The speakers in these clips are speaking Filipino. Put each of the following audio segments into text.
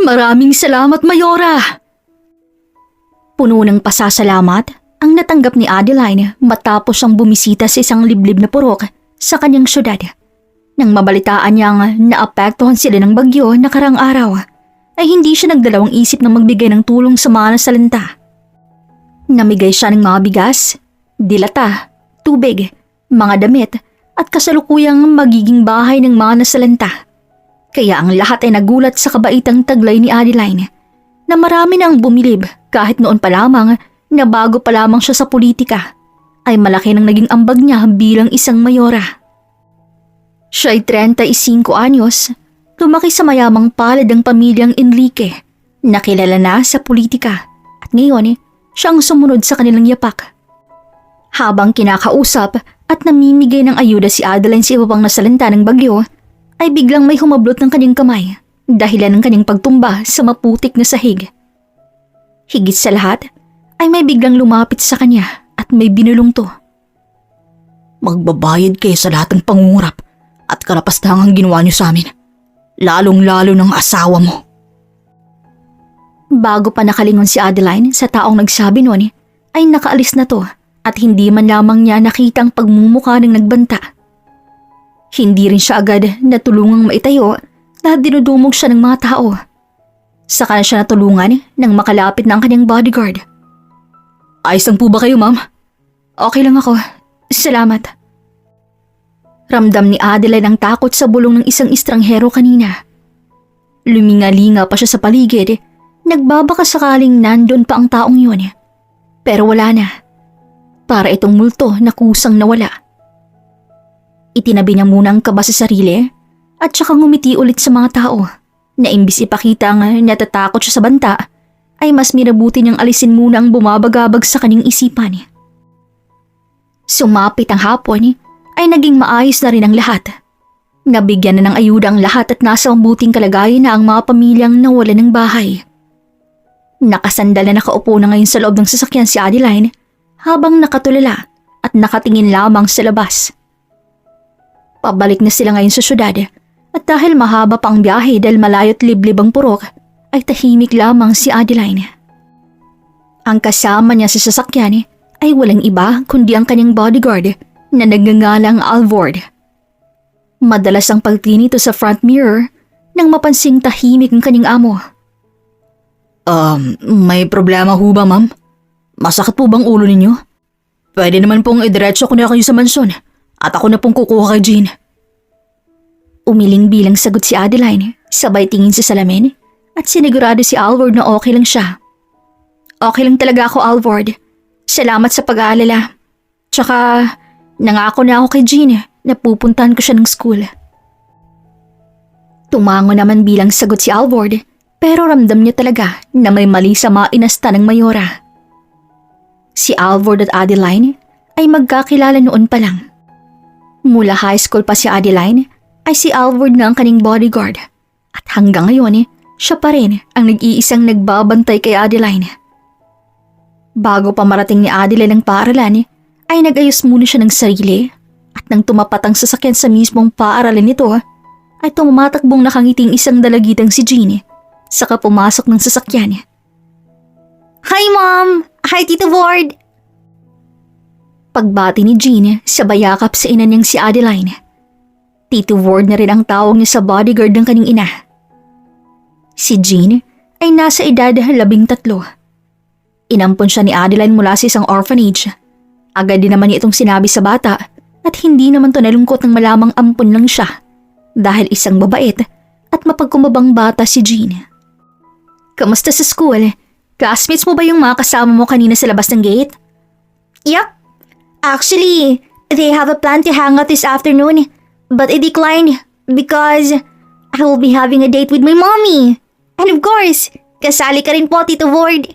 Maraming salamat, Mayora! Puno ng pasasalamat ang natanggap ni Adeline matapos siyang bumisita sa isang liblib na purok sa kanyang syudad. Nang mabalitaan niyang naapektuhan sila ng bagyo nakarang araw, ay hindi siya nagdalawang isip na magbigay ng tulong sa mga nasalanta. Namigay siya ng mga bigas, dilata, tubig, mga damit at kasalukuyang magiging bahay ng mga nasalanta. Kaya ang lahat ay nagulat sa kabaitang taglay ni Adeline na marami na ang bumilib kahit noon pa lamang na bago pa lamang siya sa politika ay malaki nang naging ambag niya bilang isang mayora. Siya ay 35 anyos, lumaki sa mayamang palad ng pamilyang Enrique na kilala na sa politika at ngayon siya ang sumunod sa kanilang yapak. Habang kinakausap at namimigay ng ayuda si Adeline sa iba pang nasalanta ng bagyo, ay biglang may humablot ng kanyang kamay dahilan ng kanyang pagtumba sa maputik na sahig. Higit sa lahat ay may biglang lumapit sa kanya at may binulong to. Magbabayad kayo sa lahat ng pangungurap at karapastangang ginawa niyo sa amin. Lalong-lalo ng asawa mo. Bago pa nakalingon si Adeline sa taong nagsabi noon, ay nakaalis na to at hindi man lamang niya nakitang pagmumukha ng nagbanta. Hindi rin siya agad natulungang maitayo dahil dinudumog siya ng mga tao. Saka na siya natulungan nang makalapit na ang kanyang bodyguard. Ayos lang po ba kayo, ma'am? Okay lang ako. Salamat. Ramdam ni Adeline ang takot sa bulong ng isang estranghero kanina. Lumingalinga pa siya sa paligid. Nagbabaka sakaling nandun pa ang taong yun. Pero wala na. Para itong multo na kusang nawala. Itinabi niya muna ang kaba sa sarili at saka ngumiti ulit sa mga tao na imbis ipakita ang natatakot siya sa banta ay mas mirabuti niyang alisin muna ang bumabagabag sa kanyang isipan. Sumapit ang hapon ay naging maayos na rin ang lahat. Nabigyan na ng ayuda ang lahat at nasa mabuting kalagayan na ang mga pamilyang nawalan ng bahay. Nakasandal na nakaupo na ngayon sa loob ng sasakyan si Adeline habang nakatulala at nakatingin lamang sa labas. Pabalik na sila ngayon sa syudad at dahil mahaba pang biyahe dahil malayo't liblib ang purok ay tahimik lamang si Adeline. Ang kasama niya sa sasakyan ay walang iba kundi ang kanyang bodyguard na nagngangalang Alvord. Madalas ang pagtingin nito sa front mirror nang mapansing tahimik ang kanyang amo. May problema ho ba, ma'am? Masakit po bang ulo ninyo? Pwede naman pong idiretso ko na kayo sa mansyon at ako na pong kukuha kay Jean. Umiling bilang sagot si Adeline, sabay tingin sa salamin at sinigurado si Alvord na okay lang siya. Okay lang talaga ako, Alvord. Salamat sa pag-aalala. Tsaka, nangako na ako kay Jean na pupuntahan ko siya ng school. Tumango naman bilang sagot si Alvord, pero ramdam niya talaga na may mali sa mga inasta ng mayora. Si Alvord at Adeline ay magkakilala noon pa lang. Mula high school pa si Adeline ay si Alvord na ang kanyang bodyguard at hanggang ngayon siya pa rin ang nag-iisang nagbabantay kay Adeline. Bago pa marating ni Adeline ang paaralan ay nag-ayos muna siya ng sarili at nang tumapat ang sasakyan sa mismong paaralan nito ay tumatakbong nakangiting isang dalagitang si Jean saka pumasok ng sasakyan. Hi Mom! Hi Tito Ward! Pagbati ni Jean sa bayakap sa ina niyang si Adeline. Tito Ward na rin ang tawag niya sa bodyguard ng kanyang ina. Si Jean ay nasa edad 13. Inampon siya ni Adeline mula sa isang orphanage. Agad din naman niya itong sinabi sa bata at hindi naman to nalungkot ng malamang ampon lang siya dahil isang mabait at mapagkumabang bata si Jean. Kamusta sa school? Classmates mo ba yung mga kasama mo kanina sa labas ng gate? Yup. Actually, they have a plan to hang out this afternoon, but I declined because I will be having a date with my mommy. And of course, kasali ka rin po, Tito Ward.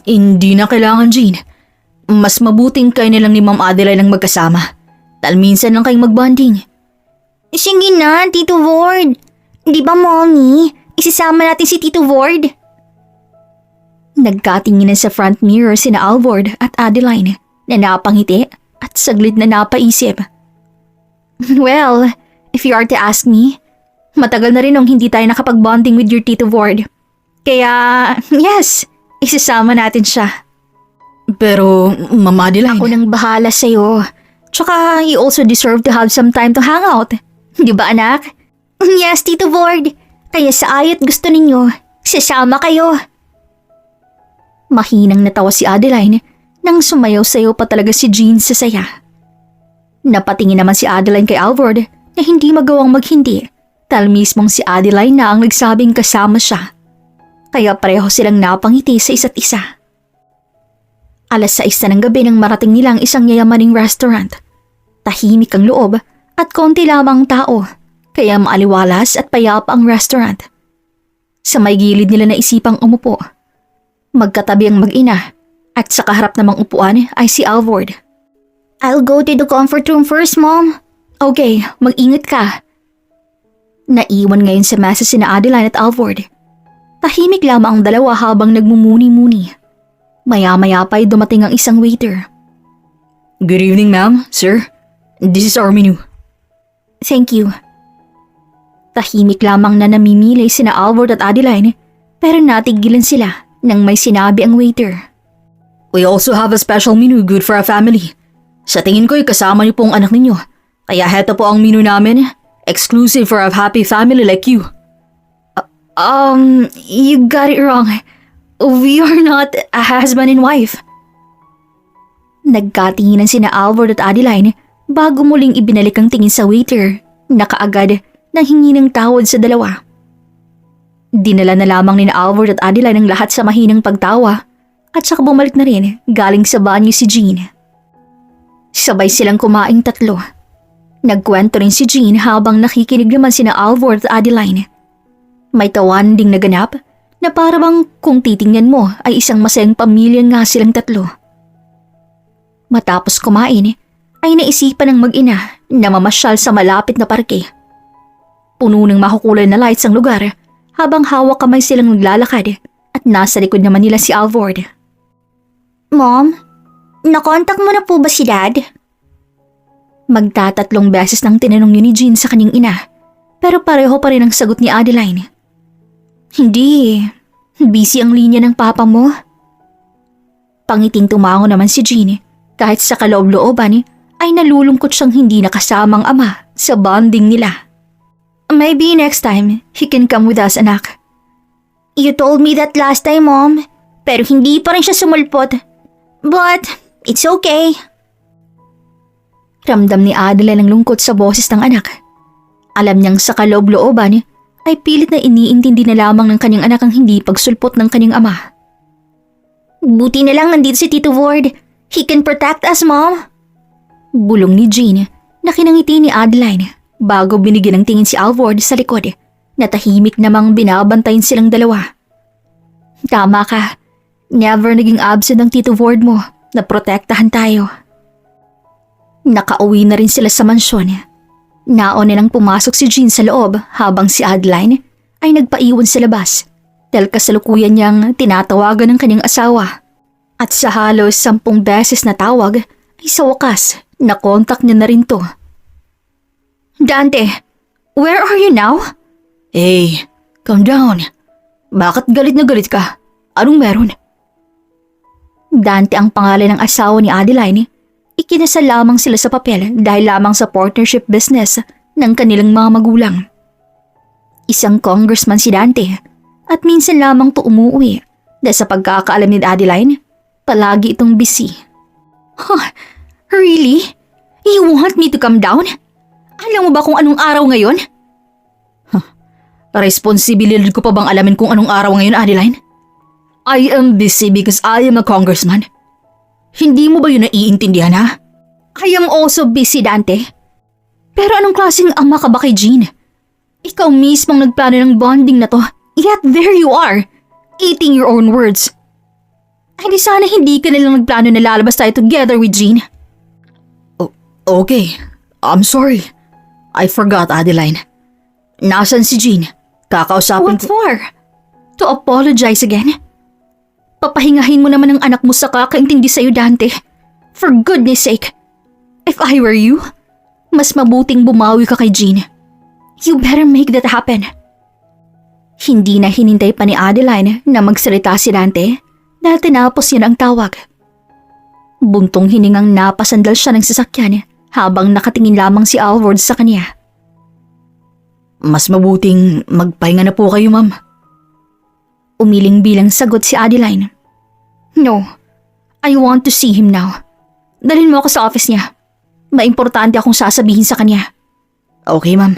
Hindi na kailangan, Jean. Mas mabuting kayo nilang ni Ma'am Adeline ang magkasama. Dahil minsan lang kayong magbonding. Sige na, Tito Ward. Di ba, Mommy? Isasama natin si Tito Ward. Nagkatinginan sa front mirror sina Alvord at Adeline na napangiti at saglit na napaisip. Well, if you are to ask me, Matagal na rin nung hindi tayo nakapag-bonding with your Tito Ward. Kaya, yes, isasama natin siya. Pero, Ma'am Adeline... Ako nang bahala sa'yo. Tsaka, you also deserve to have some time to hang out. Di ba, anak? Yes, Tito Ward. Kaya sa ayat gusto ninyo, sasama kayo. Mahinang natawa si Adeline nang sumayaw-sayaw pa talaga si Jean sa saya. Napatingin naman si Adeline kay Alvord na hindi magawang maghindi dahil mismong si Adeline na ang nagsabing kasama siya. Kaya pareho silang napangiti sa isa't isa. 6:00 na ng gabi nang marating nilang isang yayamaning restaurant. Tahimik ang loob at konti lamang tao, kaya maaliwalas at payapa ang restaurant. Sa may gilid nila naisipang umupo. Magkatabi ang mag-ina at sa kaharap namang upuan ay si Alvord. I'll go to the comfort room first, Mom. Okay, mag-ingat ka. Naiwan ngayon sa mesa sina Adeline at Alvord. Tahimik lamang ang dalawa habang nagmumuni-muni. Maya-maya pa'y dumating ang isang waiter. Good evening, ma'am, sir. This is our menu. Thank you. Tahimik lamang na namimili sina Alvord at Adeline pero natigilan sila nang may sinabi ang waiter. We also have a special menu good for our family. Sa tingin ko'y kasama niyo pong anak ninyo. Kaya heto po ang menu namin, exclusive for a happy family like you. You got it wrong. We are not a husband and wife. Nagkatinginan sina Alvord at Adeline bago muling ibinalik ang tingin sa waiter na kaagad nang hingi ng tawad sa dalawa. Dinala na lamang ni Alvord at Adeline ang lahat sa mahinang pagtawa at saka bumalik na rin galing sa banyo si Jean. Sabay silang kumaing tatlo. Nagkwento rin si Jean habang nakikinig naman sina Alvord at Adeline. May tawanan ding naganap na para bang kung titingnan mo ay isang masayang pamilya nga silang tatlo. Matapos kumain ay naisipan ng mag-ina na mamasyal sa malapit na parke. Puno ng makukulay na lights ang lugar habang hawak kamay silang naglalakad at nasa likod naman nila si Alvord. Mom, nakontak mo na po ba si Dad? Magtatatlong beses nang tinanong yun ni Jean sa kanyang ina pero pareho pa rin ang sagot ni Adeline. Hindi, busy ang linya ng papa mo. Pangiting tumango naman si Jean kahit sa kaloob-looban ay nalulungkot siyang hindi nakasamang ama sa bonding nila. Maybe next time, he can come with us, anak. You told me that last time, Mom, pero hindi pa rin siya sumulpot. But, it's okay. Ramdam ni Adeline ang lungkot sa boses ng anak. Alam niyang sa kaloob-looban ay pilit na iniintindi na lamang ng kanyang anak ang hindi pagsulpot ng kanyang ama. Buti na lang nandito si Tito Ward. He can protect us, Mom. Bulong ni Jean na kinangiti ni Adeline bago binigyan ng tingin si Alvord sa likod na tahimik namang binabantayin silang dalawa. Tama ka. Never naging absent ang Tito Ward mo na protektahan tayo. Nakauwi na rin sila sa mansyon. Naon nilang pumasok si Jean sa loob habang si Adeline ay nagpaiwan sa labas dahil kasalukuyan niyang tinatawagan ng kanyang asawa. At sa halos 10 beses na tawag ay sa wakas nakontak niya na rin to. Dante, where are you now? Hey, calm down. Bakit galit na galit ka? Anong meron? Dante ang pangalan ng asawa ni Adeline. Ikinasal lamang sila sa papel dahil lamang sa partnership business ng kanilang mga magulang. Isang congressman si Dante at minsan lamang to umuwi dahil sa pagkakaalam ni Adeline, palagi itong busy. Huh, really? You want me to come down? Alam mo ba kung anong araw ngayon? Responsibilidad ko pa bang alamin kung anong araw ngayon, Adeline? I am busy because I am a congressman. Hindi mo ba yun naiintindihan, ha? I am also busy, Dante. Pero anong klaseng ama ka ba kay Jean? Ikaw mismong nagplano ng bonding na to, yet there you are, eating your own words. Ay di sana hindi ka nilang nagplano na lalabas tayo together with Jean. Okay, I'm sorry. I forgot, Adeline. Nasaan si Jean? Kakausapin What for? To apologize again? Papahingahin mo naman ang anak mo sa kakaintindi sa'yo, Dante. For goodness sake. If I were you, mas mabuting bumawi ka kay Jean. You better make that happen. Hindi na hinintay pa ni Adeline na magsalita si Dante dahil tinapos niya ang tawag. Buntong hiningang napasandal siya ng sasakyan habang nakatingin lamang si Alvord sa kanya. Mas mabuting magpahinga na po kayo, ma'am. Umiling bilang sagot si Adeline. No, I want to see him now. Dalhin mo ako sa office niya. Maimportante akong sasabihin sa kanya. Okay, ma'am.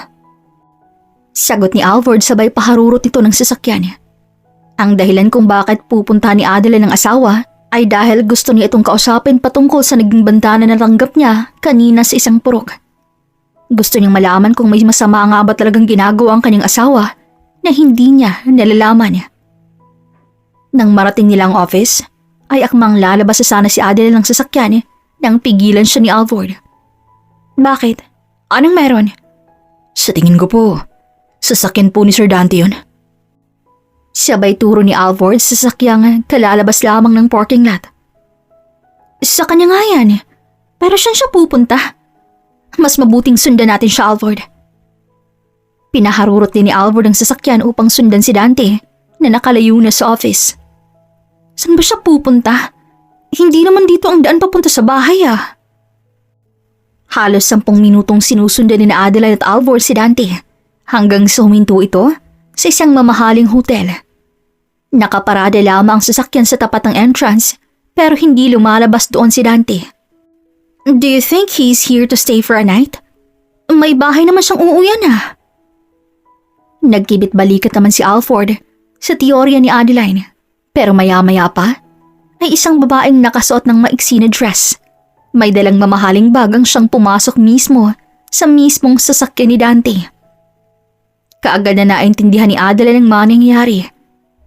Sagot ni Alvord sabay paharurot nito ng sasakyan. Ang dahilan kung bakit pupunta ni Adeline ng asawa ay dahil gusto niya itong kausapin patungkol sa naging banta na natanggap niya kanina sa isang purok. Gusto niyang malaman kung may masama nga ba talagang ginagawa ang kanyang asawa na hindi niya nalalaman. Nang marating nila ang office, ay akmang lalabas sa sana si Adeline ng sasakyan nang pigilan siya ni Alvord. Bakit? Anong meron? Sa tingin ko po, sasakyan po ni Sir Dante yun. Sabay turo ni Alvord sa sasakyang kalalabas lamang ng parking lot. Sa kanya nga yan, pero siya pupunta. Mas mabuting sundan natin siya, Alvord. Pinaharurot din ni Alvord ang sasakyan upang sundan si Dante na nakalayo na sa office. Saan ba siya pupunta? Hindi naman dito ang daan papunta sa bahay Halos 10 minutong sinusundan ni Adeline at Alvord si Dante hanggang sa huminto ito sa isang mamahaling hotel. Nakaparada lamang ang sasakyan sa tapat ng entrance pero hindi lumalabas doon si Dante. Do you think he's here to stay for a night? May bahay naman siyang uuwian Nagkibit-balikat naman si Alvord sa teorya ni Adeline pero maya-maya pa ay isang babaeng nakasuot ng maiksi na dress. May dalang mamahaling bag ang siyang pumasok mismo sa mismong sasakyan ni Dante. Kaagad na naintindihan ni Adeline ang mga nangyayari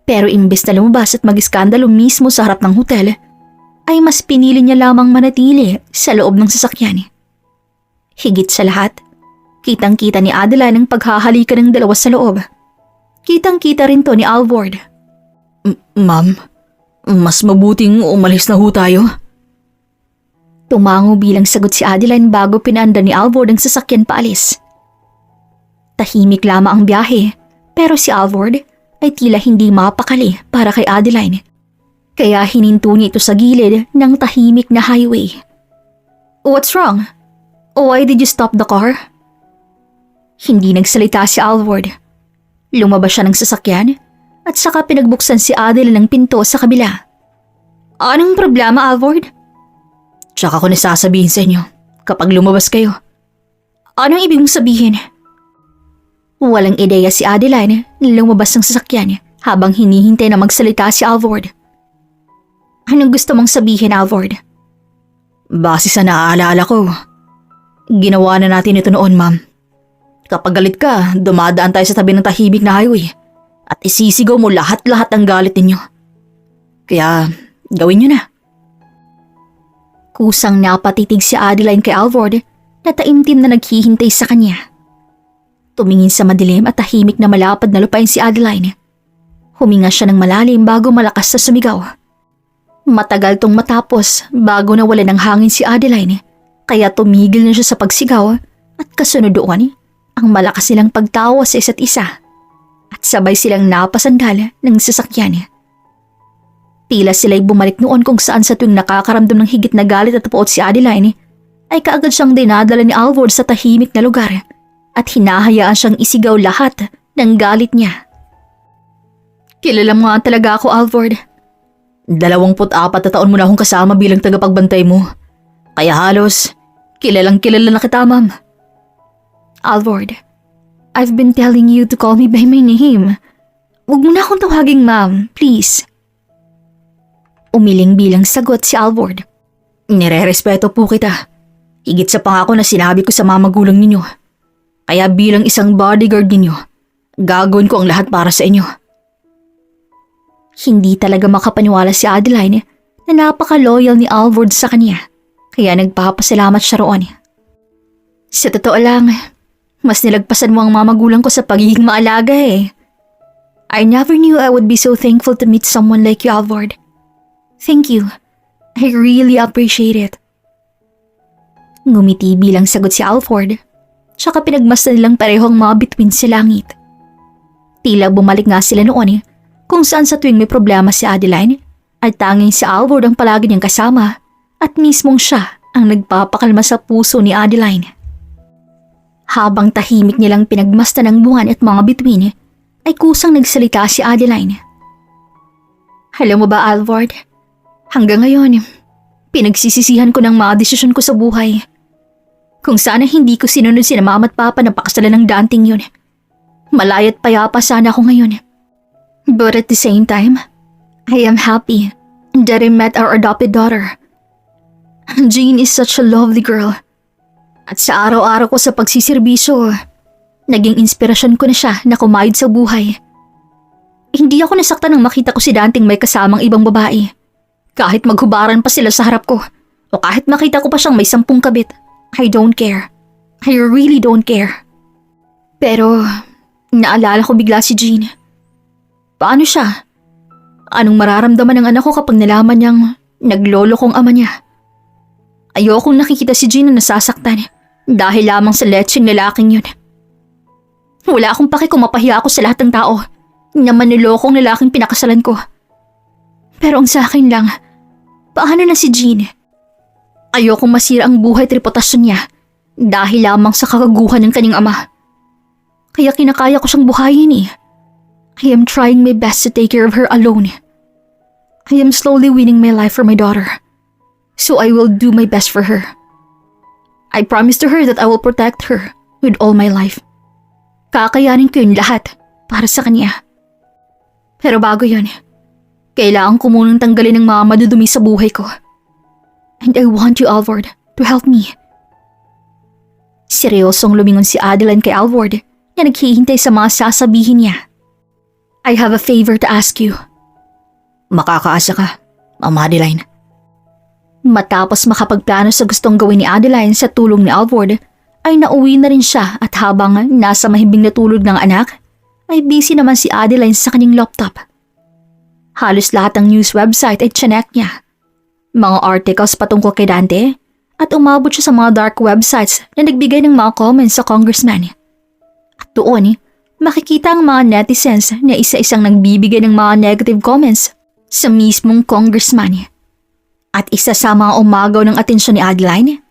pero imbes na lumabas at mag-iskandalo mismo sa harap ng hotel ay mas pinili niya lamang manatili sa loob ng sasakyan. Higit sa lahat, kitang-kita ni Adeline ang paghahalikan ng dalawa sa loob. Kitang-kita rin to ni Alvord. Ma'am, mas mabuting umalis na ho tayo. Tumango bilang sagot si Adeline bago pinanda ni Alvord ang sasakyan paalis. Tahimik lamang ang biyahe pero si Alvord ay tila hindi mapakali para kay Adeline. Kaya hininto niya ito sa gilid ng tahimik na highway. What's wrong? Why did you stop the car? Hindi nagsalita si Alvord. Lumabas siya ng sasakyan at saka pinagbuksan si Adeline ng pinto sa kabila. Anong problema, Alvord? Tsaka ko nasasabihin sa inyo kapag lumabas kayo. Anong ibig mong sabihin? Walang ideya si Adeline na lumabas ng sasakyan habang hinihintay na magsalita si Alvord. Anong gusto mong sabihin, Alvord? Base sa naaalala ko, ginawa na natin ito noon, ma'am. Kapag galit ka, dumadaan tayo sa tabi ng tahimik na highway at isisigaw mo lahat-lahat ang galit ninyo. Kaya, gawin nyo na. Kusang napatitig si Adeline kay Alvord na taimtim na naghihintay sa kanya. Tumingin sa madilim at tahimik na malapad na lupain si Adeline. Huminga siya ng malalim bago malakas na sumigaw. Matagal tong matapos bago nawala ng hangin si Adeline kaya tumigil na siya sa pagsigaw at kasunod doon ang malakas nilang pagtawa sa isa't isa at sabay silang napasandal ng sasakyan. Tila sila'y bumalik noon kung saan sa tuwing nakakaramdam ng higit na galit at puot si Adeline ay kaagad siyang dinadala ni Alvord sa tahimik na lugar at hinahayaan siyang isigaw lahat ng galit niya. Kilala mo nga talaga ako, Alvord. 24 na taon mo na akong kasama bilang tagapagbantay mo. Kaya halos, kilalang kilala na kita, ma'am. Alvord, I've been telling you to call me by my name. Huwag mo na akong tawaging ma'am, please. Umiling bilang sagot si Alvord. Nire-respeto po kita. Higit sa pangako na sinabi ko sa mga magulang ninyo. Kaya bilang isang bodyguard ninyo, gagawin ko ang lahat para sa inyo. Hindi talaga makapaniwala si Adeline na napaka-loyal ni Alvord sa kanya, kaya nagpapasalamat siya roon. Sa totoo lang, mas nilagpasan mo ang mga magulang ko sa pagiging maalaga I never knew I would be so thankful to meet someone like you, Alvord. Thank you. I really appreciate it. Ngumiti bilang sagot si Alvord. tsaka pinagmasdan nilang pareho ang mga bituin sa langit. Tila bumalik nga sila noon kung saan sa tuwing may problema si Adeline ay tanging si Alvord ang palagi niyang kasama at mismong siya ang nagpapakalma sa puso ni Adeline. Habang tahimik nilang pinagmasdan ang buwan at mga bituin, ay kusang nagsalita si Adeline. Alam mo ba, Alvord? Hanggang ngayon, pinagsisisihan ko ng mga desisyon ko sa buhay. Kung sana hindi ko sinunod sina mama at papa na pakasalan ng dating yun. Malaya at payapa sana ako ngayon. But at the same time, I am happy that I met our adopted daughter. Jean is such a lovely girl. At sa araw-araw ko sa pagsiservisyo, naging inspirasyon ko na siya na kumayod sa buhay. Hindi ako nasaktan nang makita ko si Danting may kasamang ibang babae. Kahit maghubaran pa sila sa harap ko, o kahit makita ko pa siyang may 10 kabit, I don't care. I really don't care. Pero, naalala ko bigla si Jean. Paano siya? Anong mararamdaman ng anak ko kapag nalaman niyang naglolo kong ama niya? Ayokong nakikita si Jean na nasasaktan dahil lamang sa letseng lalaking yun. Wala akong pake kung mapahiya ako sa lahat ng tao na manlolokong lalaking pinakasalan ko. Pero ang sa akin lang, paano na si Jean? Ayokong masira ang buhay at reputasyon niya dahil lamang sa kakaguhan ng kanyang ama. Kaya kinakaya ko siyang buhayin I am trying my best to take care of her alone. I am slowly winning my life for my daughter. So I will do my best for her. I promise to her that I will protect her with all my life. Kakayanin ko yun lahat para sa kanya. Pero bago yun, kailangan ko munang tanggalin ang mga madudumi sa buhay ko. And I want you, Alvord, to help me. Seryosong lumingon si Adeline kay Alvord na naghihintay sa mga sasabihin niya. I have a favor to ask you. Makakaasa ka, Mama Adeline. Matapos makapagplano sa gustong gawin ni Adeline sa tulong ni Alvord, ay nauwi na rin siya at habang nasa mahimbing na tulog ng anak, ay busy naman si Adeline sa kanyang laptop. Halos lahat ng news website ay chinek niya. Mga articles patungkol kay Dante at umabot siya sa mga dark websites na nagbigay ng mga comments sa congressman. At doon, makikita ang mga netizens na isa-isang nagbibigay ng mga negative comments sa mismong congressman. At isa sa mga umagaw ng atensyon ni Adeline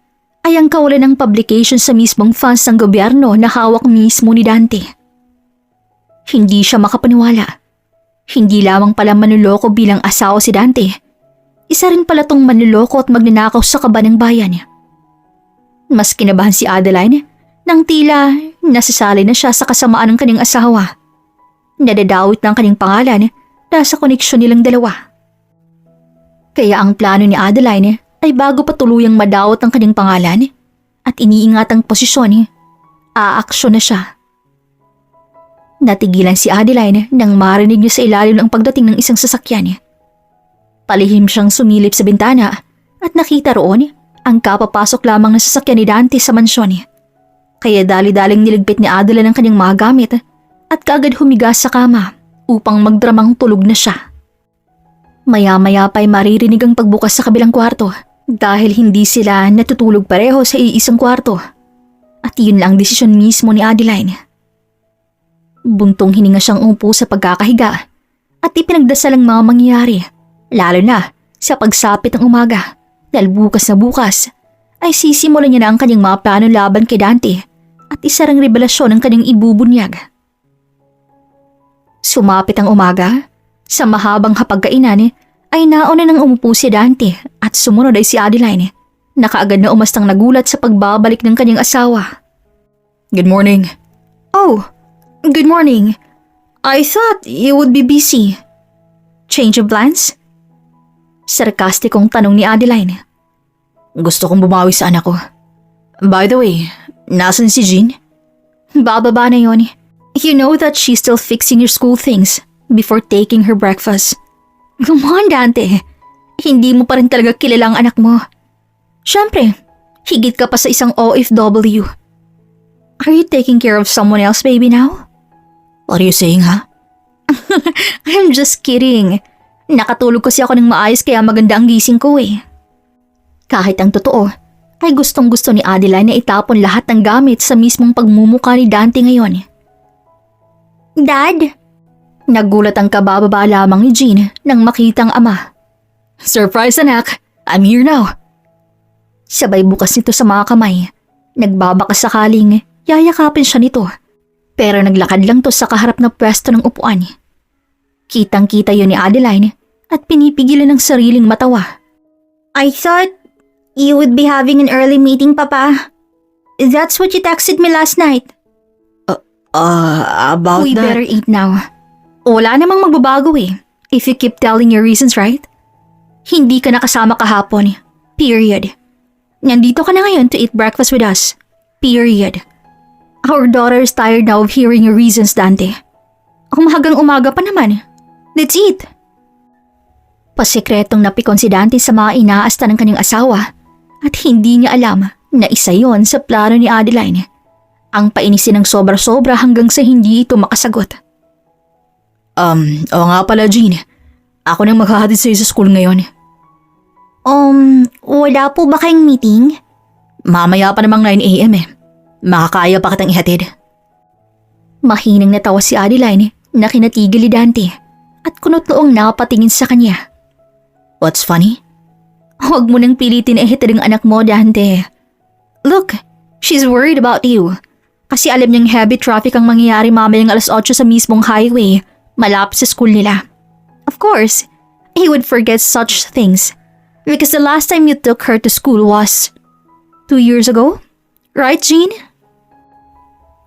ay ang kawalan ng publication sa mismong funds ng gobyerno na hawak mismo ni Dante. Hindi siya makapaniwala. Hindi lamang pala manloloko bilang asawa si Dante. Isa rin pala tong manloloko at magnanakaw sa kaba ng bayan. Mas kinabahan si Adeline nang tila nasasali na siya sa kasamaan ng kanyang asawa. Nadadawit ng kanyang pangalan dahil sa koneksyon nilang dalawa. Kaya ang plano ni Adeline ay bago pa tuluyang madawat ang kanyang pangalan at iniingat ang posisyon, aaksyon na siya. Natigilan si Adeline nang marinig niya sa ilalim ng pagdating ng isang sasakyan. Palihim siyang sumilip sa bintana at nakita roon ang kapapasok lamang na sasakyan ni Dante sa mansyon. Kaya dali-daling niligpit ni Adeline ang kanyang mga gamit at kaagad humiga sa kama upang magdramang tulog na siya. Maya-maya pa'y maririnig ang pagbukas sa kabilang kwarto dahil hindi sila natutulog pareho sa iisang kwarto. At yun lang ang desisyon mismo ni Adeline. Buntong hininga siyang umupo sa pagkakahiga at ipinagdasal ang mga mangyayari, lalo na sa pagsapit ng umaga dahil bukas na bukas ay sisimulan niya na ang kanyang mga plano laban kay Dante at isa ring revelasyon ang kanyang ibubunyag. Sumapit ang umaga. Sa mahabang hapagkainan ay nauna nang umupo si Dante at sumunod ay si Adeline na kaagad na umastang nagulat sa pagbabalik ng kanyang asawa. Good morning. Oh, good morning. I thought you would be busy. Change of plans? Sarkastikong tanong ni Adeline. Gusto kong bumawi sa anak ko. By the way, nasan si Jean? Bababa na yon. You know that she's still fixing your school things before taking her breakfast. Come on, Dante. Hindi mo pa rin talaga kilala ang anak mo. Siyempre, higit ka pa sa isang OFW. Are you taking care of someone else, baby, now? What are you saying, ha? I'm just kidding. Nakatulog kasi ako ng maayos kaya maganda ang gising ko eh. Kahit ang totoo, ay gustong-gusto ni Adeline na itapon lahat ng gamit sa mismong pagmumukha ni Dante ngayon. Dad? Nagulat ang kabababa lamang ni Jean nang makitang ama. Surprise anak! I'm here now. Sabay bukas nito sa mga kamay. Nagbabakas sakaling yayakapin siya nito. Pero naglakad lang to sa kaharap na pwesto ng upuan. Kitang-kita yun ni Adeline at pinipigilan ng sariling matawa. I thought you would be having an early meeting, Papa. That's what you texted me last night. About We that... better eat now. Wala namang magbabago if you keep telling your reasons, right? Hindi ka nakasama kahapon. Period. Nandito ka na ngayon to eat breakfast with us. Period. Our daughter is tired now of hearing your reasons, Dante. Umagang umaga pa naman. Let's eat. Pasikretong napikon si Dante sa mga inaasta ng kanyang asawa at hindi niya alam na isa yon sa plano ni Adeline. Ang painisin ng sobra-sobra hanggang sa hindi ito makasagot. Oo nga pala, Jean. Ako nang maghahatid sa'yo sa school ngayon. Wala po ba kayong meeting? Mamaya pa namang 9 a.m. Makakaya pa kitang ihatid. Mahinang natawa si Adeline na kinatigil ni Dante at kunot-noong nakapatingin sa kanya. What's funny? Huwag mo nang pilitin na ihatid ang anak mo, Dante. Look, she's worried about you. Kasi alam niyang heavy traffic ang mangyayari mamayang 8:00 sa mismong highway, malapit sa school nila. Of course, he would forget such things because the last time you took her to school was 2 years ago? Right, Jean?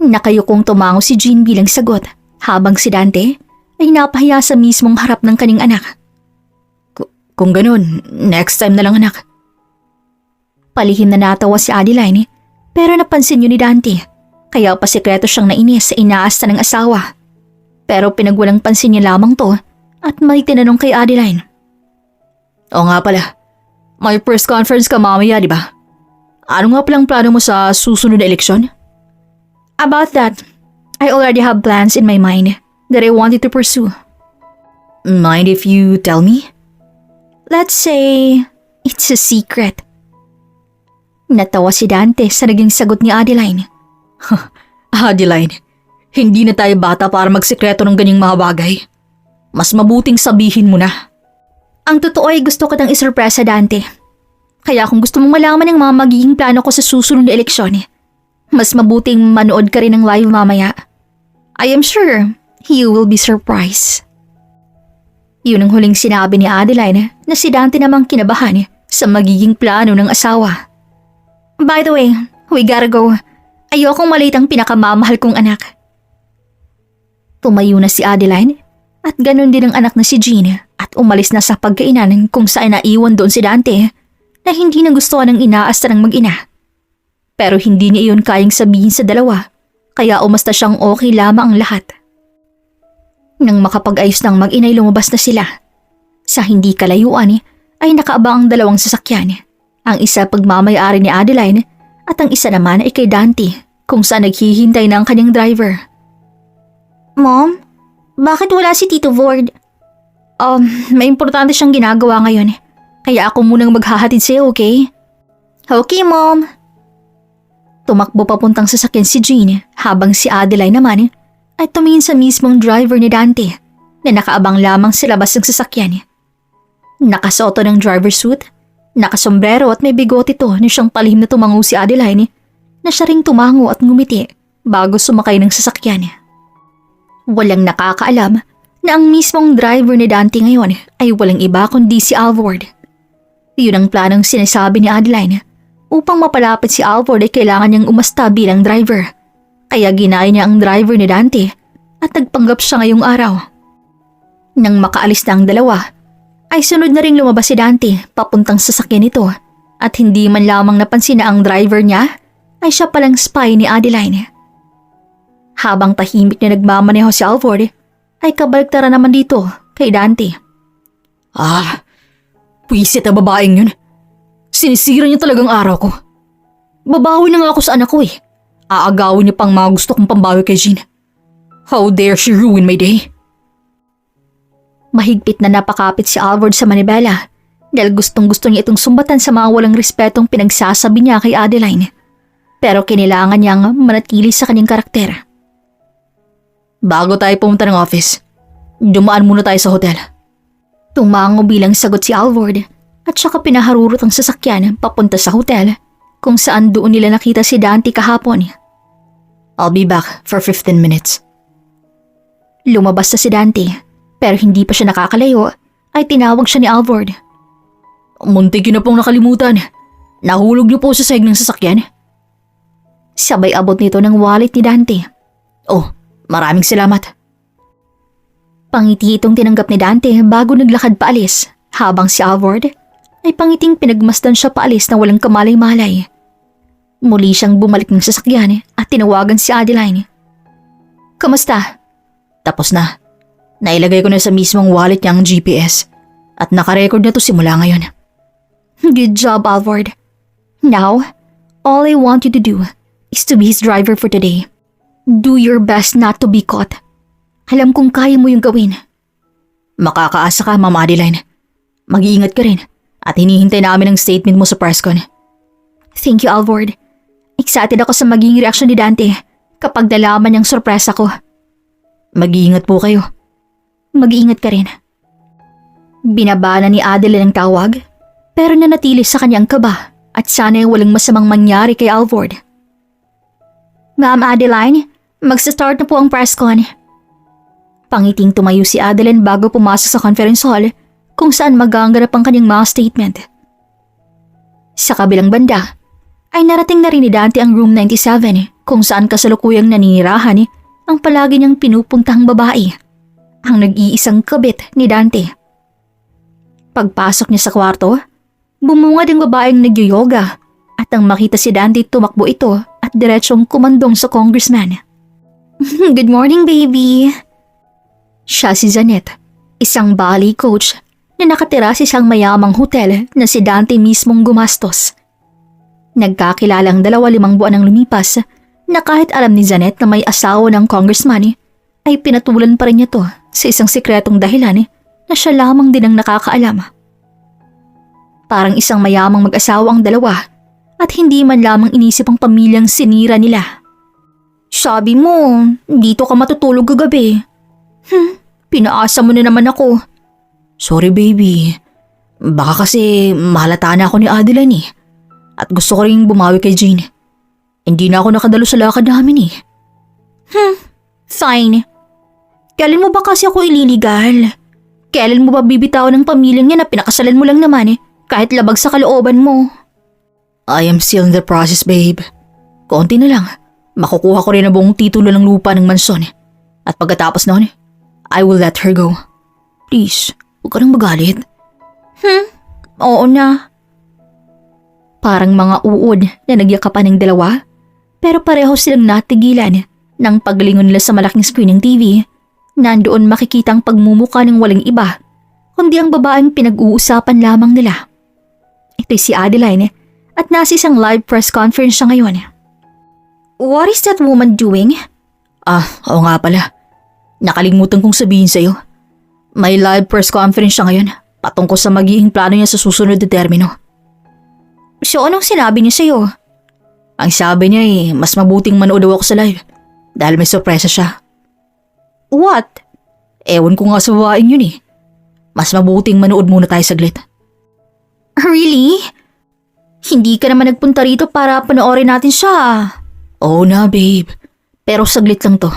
Nakayukong tumango si Jean bilang sagot habang si Dante ay napahiya sa mismong harap ng kaning anak. Kung ganun, next time na lang anak. Palihim na natawa si Adeline pero napansin yun ni Dante kaya pasikreto siyang nainis sa inaasta ng asawa. Pero pinagwalang pansin niya lamang to at may tinanong kay Adeline. Oo nga pala, may press conference ka mamaya, di ba? Ano nga palang plano mo sa susunod na eleksyon? About that, I already have plans in my mind that I wanted to pursue. Mind if you tell me? Let's say, it's a secret. Natawa si Dante sa naging sagot ni Adeline. Adeline, hindi na tayo bata para magsikreto ng ganyang mga bagay. Mas mabuting sabihin mo na. Ang totoo ay gusto ko tang isurpresa, Dante. Kaya kung gusto mong malaman ang mga magiging plano ko sa susunod na eleksyon, mas mabuting manood ka rin ng live mamaya. I am sure you will be surprised. Yun ang huling sinabi ni Adeline na si Dante namang kinabahan sa magiging plano ng asawa. By the way, we gotta go. Ayokong malate ang pinakamamahal kong anak. Tumayo na si Adeline at ganun din ang anak na si Jean at umalis na sa pagkainan kung saan naiwan doon si Dante na hindi nagustuhan ng inaasta ng mag-ina. Pero hindi niya iyon kayang sabihin sa dalawa kaya umasta siyang okay lamang ang lahat. Nang makapag-ayos ng mag-inay lumabas na sila. Sa hindi kalayuan ay nakaabang ang dalawang sasakyan. Ang isa pagmamayari ni Adeline at ang isa naman ay kay Dante kung saan naghihintay na ang kanyang driver. Mom, bakit wala si Tito Vord? May importante siyang ginagawa ngayon. Kaya ako munang maghahatid sa'yo, okay? Okay, Mom. Tumakbo papuntang sasakyan si Jean habang si Adeline naman ay tumingin sa mismong driver ni Dante na nakaabang lamang sa labas ng sasakyan. Nakasuot ng driver suit, nakasombrero at may bigote to na siyang palihim na tumango si Adeline na siya ring tumango at ngumiti bago sumakay ng sasakyan. Walang nakakaalam na ang mismong driver ni Dante ngayon ay walang iba kundi si Alvord. Yun ang planong sinasabi ni Adeline. Upang mapalapit si Alvord ay kailangan niyang umasta bilang driver. Kaya ginaya niya ang driver ni Dante at nagpanggap siya ngayong araw. Nang makaalis na ang dalawa, ay sunod na ring lumabas si Dante papuntang sasakyan nito at hindi man lamang napansin na ang driver niya ay siya palang spy ni Adeline. Habang tahimik na nagmamaneho si Alvord, ay kabaligtaran naman dito kay Dante. Pwisit na babaeng yun. Sinisira niya talagang araw ko. Babawi na nga ako sa anak ko eh. Aagawin niya pang mga gusto kong pambawi kay Jean. How dare she ruin my day? Mahigpit na napakapit si Alvord sa manibela dahil gustong-gusto niya itong sumbatan sa mga walang respetong pinagsasabi niya kay Adeline. Pero kinailangan niyang manatili sa kanyang karakter. Bago tayo pumunta ng office, dumaan muna tayo sa hotel. Tumango bilang sagot si Alvord at saka pinaharurot ang sasakyan papunta sa hotel kung saan doon nila nakita si Dante kahapon. I'll be back for 15 minutes. Lumabas na si Dante pero hindi pa siya nakakalayo ay tinawag siya ni Alvord. Muntik yun na pong nakalimutan. Nahulog niyo po sa sahig ng sasakyan. Sabay abot nito ng wallet ni Dante. Oh, maraming salamat. Pangiti itong tinanggap ni Dante bago naglakad paalis habang si Alvord ay pangiting pinagmasdan siya paalis na walang kamalay-malay. Muli siyang bumalik ng sasakyan at tinawagan si Adeline. Kamusta? Tapos na. Nailagay ko na sa mismong wallet niya ang GPS at nakarecord na to simula ngayon. Good job, Alvord. Now, all I want you to do is to be his driver for today. Do your best not to be caught. Alam kong kaya mo yung gawin. Makakaasa ka, Ma'am Adeline. Mag-iingat ka rin at hinihintay namin ang statement mo sa presscon. Thank you, Alvord. Excited ako sa magiging reaksyon ni Dante kapag nalaman niyang sorpresa ko. Mag-iingat po kayo. Mag-iingat ka rin. Binabana ni Adeline ang tawag pero nanatili sa kanyang kaba at sana'y walang masamang mangyari kay Alvord. Ma'am Adeline, magsa-start na po ang presscon. Pangiting tumayo si Adeline bago pumasok sa conference hall kung saan magaganap ang kanyang mga statement. Sa kabilang banda, ay narating na rin ni Dante ang room 97 kung saan kasalukuyang naninirahan ang palagi niyang pinupuntahang babae, ang nag-iisang kabit ni Dante. Pagpasok niya sa kwarto, bumungad ang babaeng nagyoyoga at nang makita si Dante tumakbo ito at diretsong kumandong sa congressman. Good morning, baby! Siya si Janet, isang ballet coach na nakatira sa isang mayamang hotel na si Dante mismong gumastos. Nagkakilalang 2 buwan ang lumipas na kahit alam ni Janet na may asawa ng congressman ay pinatulan pa rin niya to sa isang sikretong dahilan na siya lamang din ang nakakaalam. Parang isang mayamang mag-asawa ang dalawa at hindi man lamang inisip ang pamilyang sinira nila. Sabi mo, dito ka matutulog kagabi. Pinaasa mo na naman ako. Sorry baby. Baka kasi mahalata na ako ni Adeline at gusto ko rin bumawi kay Jean. Hindi na ako nakadalo sa lakad namin Fine. Kailan mo ba kasi ako ililigal? Kailan mo ba bibitawan ng pamilyang niya na pinakasalan mo lang naman kahit labag sa kalooban mo? I am still in the process, babe. Konti na lang. Makukuha ko rin ang buong titulo ng lupa ng mansyon. At pagkatapos noon, I will let her go. Please, huwag ka nang magalit. Oo na. Parang mga uod na nagyakapan ng dalawa, pero pareho silang natigilan nang paglingon nila sa malaking screen ng TV. Nandoon makikita ang pagmumuka ng walang iba, kundi ang babaeng pinag-uusapan lamang nila. Ito'y si Adeline at nasa isang live press conference siya ngayon. What is that woman doing? Oo nga pala. Nakalimutan kong sabihin sa'yo. May live press conference siya ngayon patungkol sa magiging plano niya sa susunod na termino. So anong sinabi niya sa'yo? Ang sabi niya mas mabuting manood daw ako sa live dahil may sorpresa siya. What? Ewan ko nga sa babaeng yun Mas mabuting manood muna tayo saglit. Really? Hindi ka naman nagpunta rito para panoorin natin siya. Oo na, babe. Pero saglit lang to.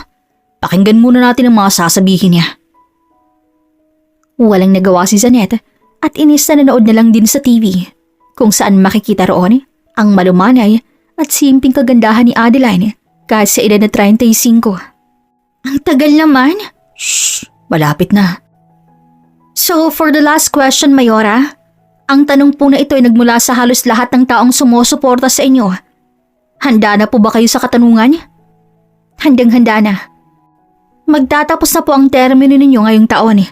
Pakinggan muna natin ang mga sasabihin niya. Walang nagawa si Janet at inis na nanood na lang din sa TV kung saan makikita roon ang malumanay at simping kagandahan ni Adeline kahit sa edad na 35. Ang tagal naman. Shh, malapit na. So for the last question, Mayora, ang tanong po na ito ay nagmula sa halos lahat ng taong sumusuporta sa inyo. Handa na po ba kayo sa katanungan? Handang-handa na. Magtatapos na po ang termino ninyo ngayong taon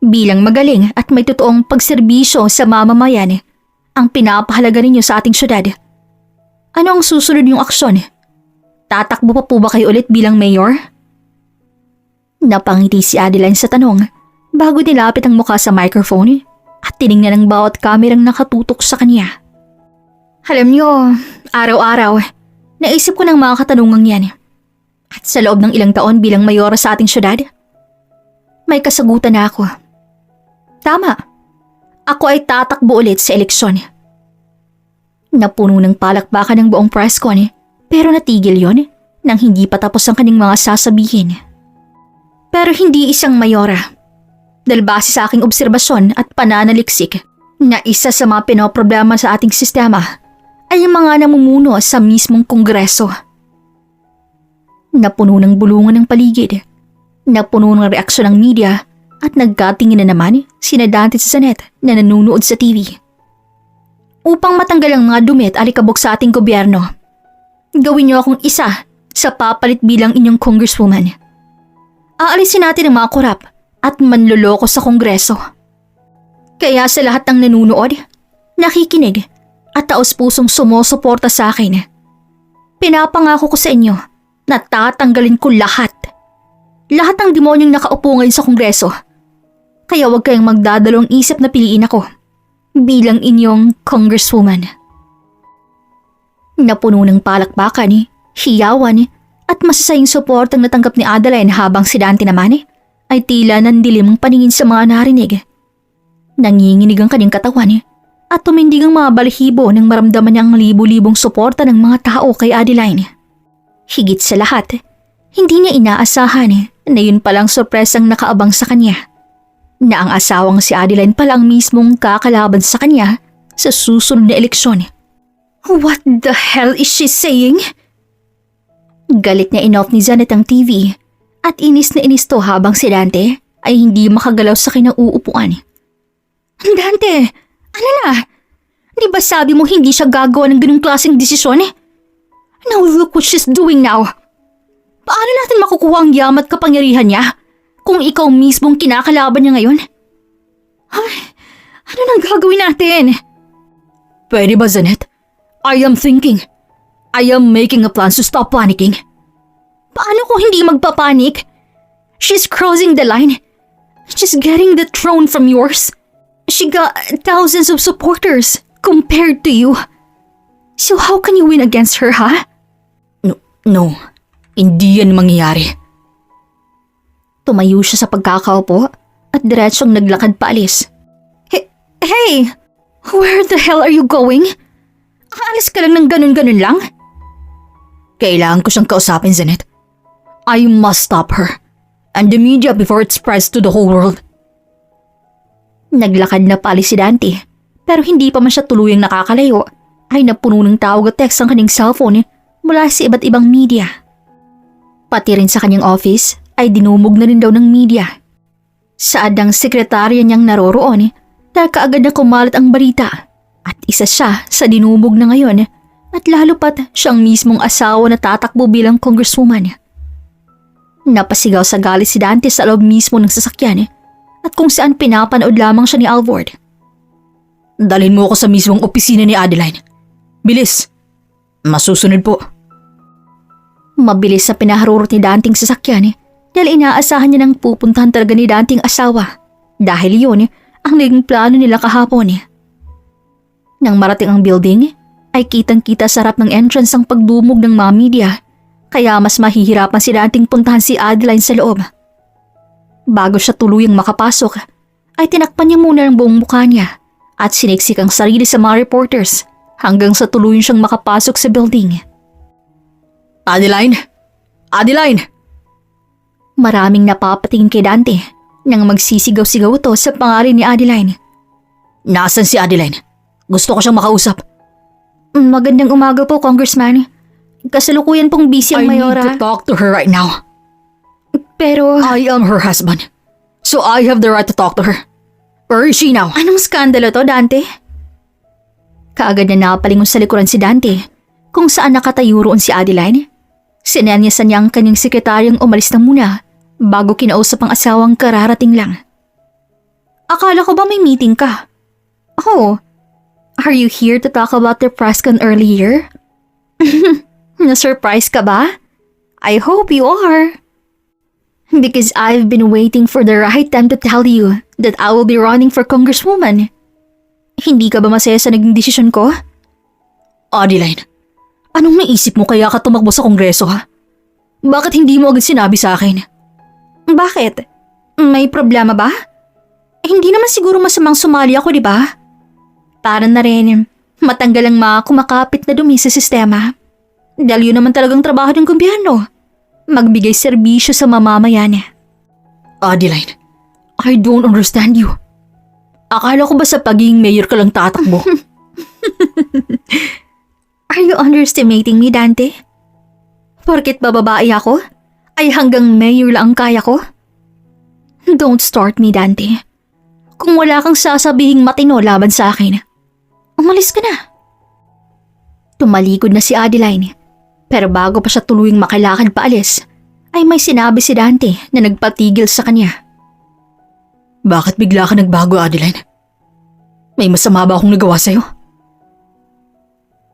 bilang magaling at may totoong pagserbisyo sa mamamayan ang pinapahalaga ninyo sa ating syudad. Ano ang susunod yung aksyon? Tatakbo pa po ba kayo ulit bilang mayor? Napangiti si Adeline sa tanong bago nilapit ang mukha sa microphone at tiningnan ang bawat kamerang nakatutok sa kanya. Alam niyo, araw-araw, naisip ko ng mga katanungang yan. At sa loob ng ilang taon bilang mayora sa ating syudad, may kasagutan na ako. Tama, ako ay tatakbo ulit sa eleksyon. Napuno ng palakpakan ng buong press con, pero natigil yon nang hindi pa tapos ang kanyang mga sasabihin. Pero hindi isang mayora. Dahil base sa aking obserbasyon at pananaliksik na isa sa mga pinoproblema sa ating sistema ay ang mga namumuno sa mismong kongreso. Napuno ng bulungan ng paligid, napuno ng reaksyon ng media at nagkatingin na naman sina Dante sa Sanet na nanunood sa TV. Upang matanggal ang mga dumi at alikabok sa ating gobyerno, gawin niyo akong isa sa papalit bilang inyong congresswoman. Aalisin natin ang mga korap at manloloko sa kongreso. Kaya sa lahat ng nanunood, nakikinig at taos-pusong sumusuporta sa akin, pinapangako ko sa inyo na tatanggalin ko lahat. Lahat ng demonyong nakaupo ngayon sa kongreso. Kaya huwag kayong magdadalawang isip na piliin ako bilang inyong congresswoman. Napuno ng palakpakan, hiyawan at masasayang suportang natanggap ni Adeline habang si Dante naman ay tila nandilim ang paningin sa mga narinig. Nanginginig ang kanyang katawan at tumindig ang mga balahibo nang maramdaman niya ang libu-libong suporta ng mga tao kay Adeline. Higit sa lahat, hindi niya inaasahan na yun palang sorpresang nakaabang sa kanya. Na ang asawang si Adeline palang mismong kakalaban sa kanya sa susunod na eleksyon. What the hell is she saying? Galit na inoff ni Janet ang TV at inis na inis to habang si Dante ay hindi makagalaw sa kinauupuan. Dante, ano na? Di ba sabi mo hindi siya gagawa ng ganung klaseng desisyon? Now look what she's doing now. Paano natin makukuha ang yamat kapangyarihan niya kung ikaw mismong kinakalaban niya ngayon? Ay, ano nang gagawin natin? Pwede ba, Janet? I am thinking. I am making a plan to stop panicking. Paano kung hindi magpapanik? She's crossing the line. She's getting the throne from yours. She got thousands of supporters compared to you. So how can you win against her, ha? No. Hindi yan mangyayari. Tumayo siya sa pagkakaupo at diretsyong naglakad paalis. Hey! Where the hell are you going? Aalis ka lang ng ganun-ganun lang? Kailangan ko siyang kausapin, Janet. I must stop her. And the media before it spreads to the whole world. Naglakad na paalis si Dante, pero hindi pa man siya tuluyang nakakalayo ay napuno ng tawag at text ang kanyang cellphone mula sa iba't ibang media. Pati rin sa kanyang office ay dinumog na rin daw ng media. Saad ang sekretarya niyang naroroon dahil kaagad na kumalat ang balita at isa siya sa dinumog na ngayon at lalo pat siyang mismong asawa na tatakbo bilang congresswoman. Napasigaw sa galit si Dante sa loob mismo ng sasakyan at kung saan pinapanood lamang siya ni Alvord. Dalhin mo ako sa mismong opisina ni Adeline. Bilis! Masusunod po. Mabilis sa pinaharurot ni Danting sasakyan dahil inaasahan niya nang pupuntahan talaga ni Danting asawa dahil yun ang naging plano nila kahapon. Nang marating ang building ay kitang-kita sa harap ng entrance ang pagdumog ng mga media kaya mas mahihirapan si Danting puntahan si Adeline sa loob. Bago siya tuluyang makapasok ay tinakpan niya muna ang buong mukha niya at siniksik ang sarili sa mga reporters hanggang sa tuluyan siyang makapasok sa building. Adeline! Adeline! Maraming napapatingin kay Dante nang magsisigaw-sigaw ito sa pangalan ni Adeline. Nasaan si Adeline? Gusto ko siyang makausap. Magandang umaga po, Congressman. Kasalukuyan pong busy ang mayora. I need to talk to her right now. Pero... I am her husband. So I have the right to talk to her. Where is she now? Anong skandalo to, Dante? Kaagad na napalingon sa likuran si Dante kung saan nakatayo roon si Adeline. Sinanyasan niya ang kanyang sekretaryang umalis na muna bago kinausap ang asawang kararating lang. Akala ko ba may meeting ka? Oh, are you here to talk about the press con earlier? Na-surprise ka ba? I hope you are. Because I've been waiting for the right time to tell you that I will be running for congresswoman Hindi ka ba masaya sa naging desisyon ko? Adeline, anong naisip mo kaya ka tumakbo sa kongreso ha? Bakit hindi mo agad sinabi sa akin? Bakit? May problema ba? Hindi naman siguro masamang sumali ako, di ba? Para na rin matanggal ang mga kumakapit na dumi sa sistema. Dahil yun naman talagang trabaho ng gobyerno. Magbigay serbisyo sa mamamayan. Adeline, I don't understand you. Akala ko ba sa pagiging mayor ka lang tatakbo? Are you underestimating me, Dante? Porket bababae ako, ay hanggang mayor lang ang kaya ko? Don't start me, Dante. Kung wala kang sasabihing matino laban sa akin, umalis ka na. Tumalikod na si Adeline, pero bago pa siya tuluyang makilakad paalis, ay may sinabi si Dante na nagpatigil sa kanya. Bakit bigla ka nagbago, Adeline? May masama ba akong nagawa sa'yo?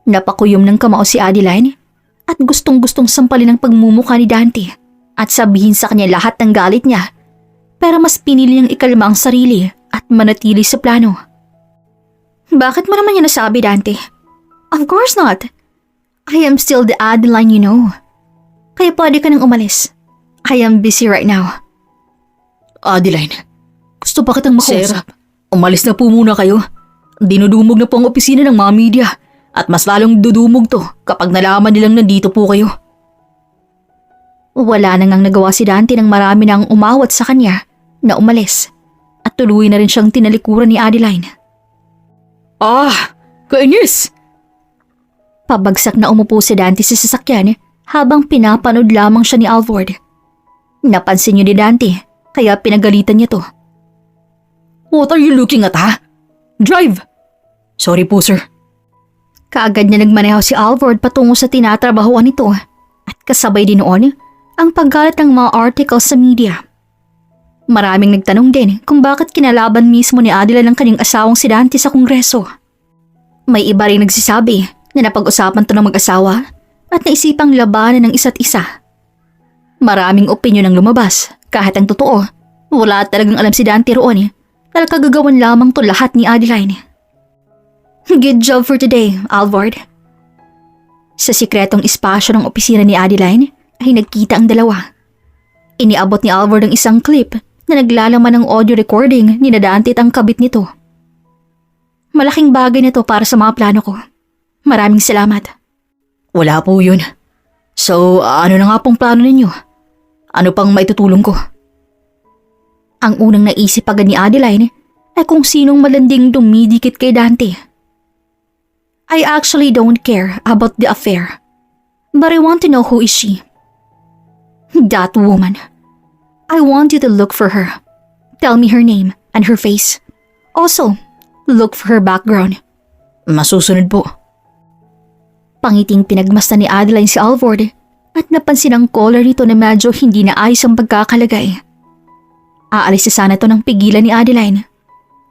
Napakuyom ng kamao si Adeline at gustong-gustong sampalin ang pagmumukha ni Dante at sabihin sa kanya lahat ng galit niya, pero mas pinili niyang ikalma ang sarili at manatili sa plano. Bakit mo naman yan nasabi, Dante? Of course not. I am still the Adeline you know. Kaya pwede ka nang umalis. I am busy right now. Adeline, gusto pa kitang makausap. Umalis na po muna kayo. Dinudumog na po ang opisina ng mga media at mas lalong dudumog to kapag nalaman nilang nandito po kayo. Wala na ngang nagawa si Dante nang marami nang umawat sa kanya na umalis at tuloy na rin siyang tinalikuran ni Adeline. Kainis! Pabagsak na umupo si Dante sa sasakyan habang pinapanood lamang siya ni Alvord. Napansin niyo ni Dante kaya pinagalitan niya to. What are you looking at, ha? Drive! Sorry po, sir. Kaagad na nagmaneho si Alvord patungo sa tinatrabahuan nito at kasabay din noon ang paggalat ng mga articles sa media. Maraming nagtanong din kung bakit kinalaban mismo ni Adeline ang kanyang asawang si Dante sa kongreso. May iba rin nagsisabi na napag-usapan to ng mag-asawa at naisipang labanan ng isa't isa. Maraming opinyon ang lumabas kahit ang totoo, wala talagang alam si Dante roon dahil kagagawan lamang to lahat ni Adeline. Good job for today, Alvord. Sa sikretong espasyo ng opisina ni Adeline ay nagkita ang dalawa. Iniabot ni Alvord ang isang clip na naglalaman ng audio recording ni Dante at ang kabit nito. Malaking bagay nito para sa mga plano ko. Maraming salamat. Wala po yun. So, ano na nga pong plano ninyo? Ano pang maitutulong ko? Ang unang naisip agad ni Adeline ay kung sinong malanding dumidikit kay Dante. I actually don't care about the affair, but I want to know who is she. That woman. I want you to look for her. Tell me her name and her face. Also, look for her background. Masusunod po. Pangiting pinagmasdan ni Adeline si Alvord at napansin ang collar nito na medyo hindi na ayos ang pagkakalagay. Aalis na sana to ng pigilan ni Adeline.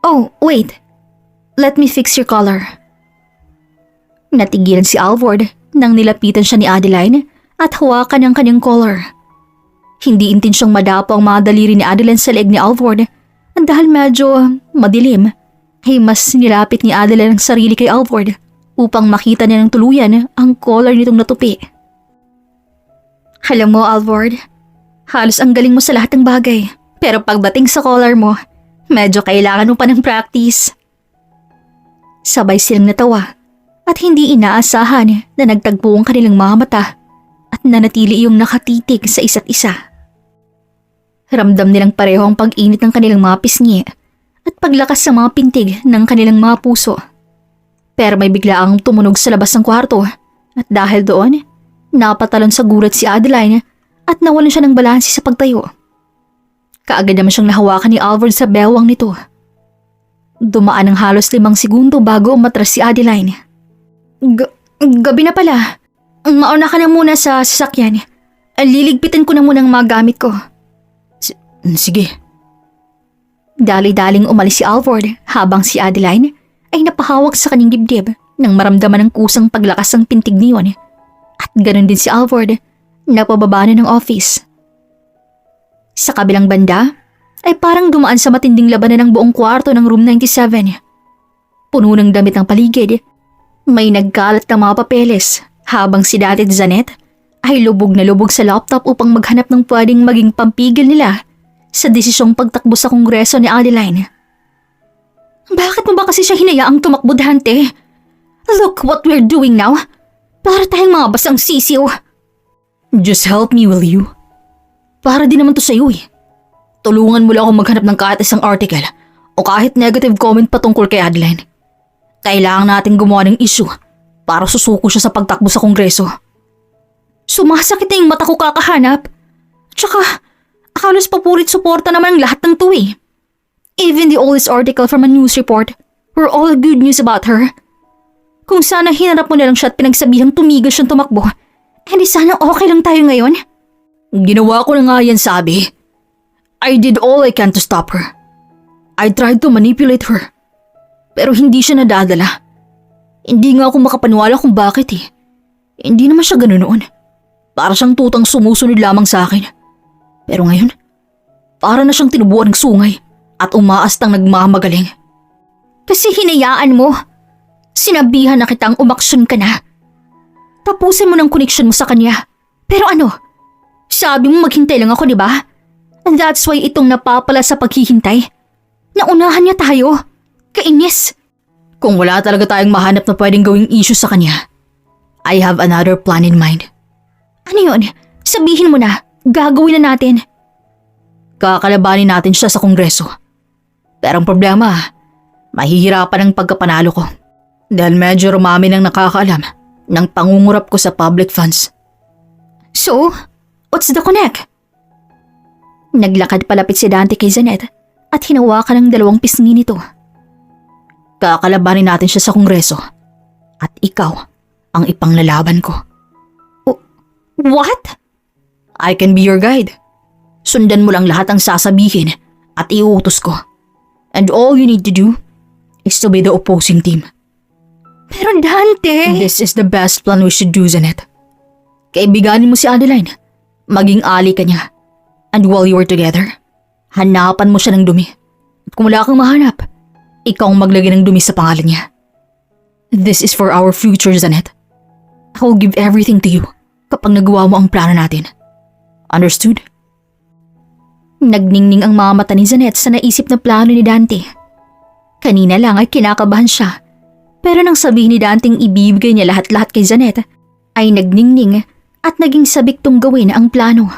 Oh, wait. Let me fix your collar. Natigilan si Alvord nang nilapitan siya ni Adeline at hawakan ang kanyang collar. Hindi intensyong madapo ang mga daliri ni Adeline sa leeg ni Alvord at dahil medyo madilim, ay mas nilapit ni Adeline ang sarili kay Alvord upang makita niya ng tuluyan ang collar nitong natupi. Alam mo, Alvord, halos ang galing mo sa lahat ng bagay. Pero pagdating sa collar mo, medyo kailangan mo pa ng practice. Sabay silang natawa at hindi inaasahan na nagtagpo ang kanilang mga mata at nanatili iyong nakatitig sa isa't isa. Ramdam nilang pareho ang pag-init ng kanilang mga pisngi at paglakas sa mga pintig ng kanilang mga puso. Pero may biglaang tumunog sa labas ng kwarto at dahil doon, napatalon sa gulat si Adeline at nawalan siya ng balanse sa pagtayo. Kaagad naman siyang nahawakan ni Alvord sa bewang nito. Dumaan ng halos 5 segundo bago umatras si Adeline. Gabi na pala. Mauna ka na muna sa sasakyan. Liligpitan ko na muna ang mga gamit ko. Sige. Dali-daling umalis si Alvord habang si Adeline ay napahawak sa kanyang dibdib nang maramdaman ng kusang paglakas ng pintig niyon. At ganoon din si Alvord na pababa na ng office. Sa kabilang banda ay parang dumaan sa matinding labanan ng buong kwarto ng room 97. Puno ng damit ang paligid. May nagkalat na mga papeles habang si Dante at Janet ay lubog na lubog sa laptop upang maghanap ng pwedeng maging pampigil nila sa desisyong pagtakbo sa kongreso ni Adeline. Bakit mo ba kasi siya hinayaang tumakbo, Dante? Look what we're doing now. Para tayong mga basang sisiw. Just help me, will you? Para din naman to sa'yo eh. Tulungan mo lang ako maghanap ng kahit isang article o kahit negative comment patungkol kay Adeline. Kailangan natin gumawa ng issue para susuko siya sa pagtakbo sa kongreso. Sumasakit na yung mata ko kakahanap. Tsaka, halos papurit suporta naman ang lahat ng to eh. Even the oldest article from a news report were all good news about her. Kung sana hinarap mo na lang siya at pinagsabihang tumigil siyang tumakbo, hindi sana okay lang tayo ngayon. Ginawa ko na nga yan, sabi. I did all I can to stop her. I tried to manipulate her. Pero hindi siya nadadala. Hindi nga ako makapaniwala kung bakit eh. Hindi naman siya ganun noon. Para siyang tutang sumusunod lamang sa akin. Pero ngayon, para na siyang tinubuan ng sungay at umaastang nagmamagaling. Kasi hinayaan mo. Sinabihan na kitang umaksyon ka na. Tapusin mo ng connection mo sa kanya. Pero ano? Sabi mo maghintay lang ako, di ba? And that's why itong napapala sa paghihintay. Naunahan niya tayo. Kainis. Kung wala talaga tayong mahanap na pwedeng gawing issue sa kanya, I have another plan in mind. Ano yun? Sabihin mo na. Gagawin na natin. Kakalabanin natin siya sa kongreso. Pero ang problema, mahihirapan ang pagkapanalo ko. Dahil medyo rumami ng nakakaalam ng pangungurap ko sa public funds. So, what's the connect? Naglakad palapit si Dante kay Janet at hinawakan ng 2 pisngi nito. Kakalabanin natin siya sa kongreso at ikaw ang ipanglalaban ko. What? I can be your guide. Sundan mo lang lahat ang sasabihin at iuutos ko. And all you need to do is to be the opposing team. Pero Dante… This is the best plan we should do, Janet. Kaibiganin mo si Adeline. Maging ally ka niya. And while you are together, hanapan mo siya ng dumi. At kung wala kang mahanap, ikaw ang maglagay ng dumi sa pangalan niya. This is for our future, Janet. I will give everything to you kapag nagawa mo ang plano natin. Understood? Nagningning ang mga mata ni Janet sa naisip na plano ni Dante. Kanina lang ay kinakabahan siya. Pero nang sabihin ni Dante ibibigay niya lahat-lahat kay Janet, ay nagningning at naging sabik tong gawin ang plano.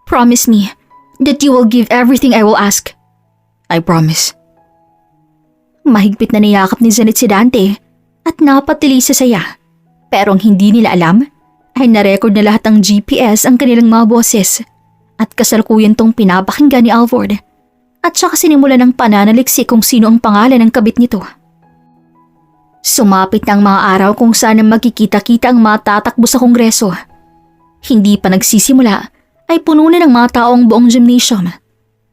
Promise me that you will give everything I will ask. I promise. Mahigpit na niyakap ni Janet si Dante at napatili sa saya. Pero ang hindi nila alam ay narecord na lahat ng GPS ang kanilang mga boses at kasalukuyan tong pinapakinggan ni Alvord at saka sinimula ng pananaliksik kung sino ang pangalan ng kabit nito. Sumapit na ang mga araw kung saan magkikita-kita ang mga tatakbo sa kongreso. Hindi pa nagsisimula ay puno na ng mga taong buong gymnasium.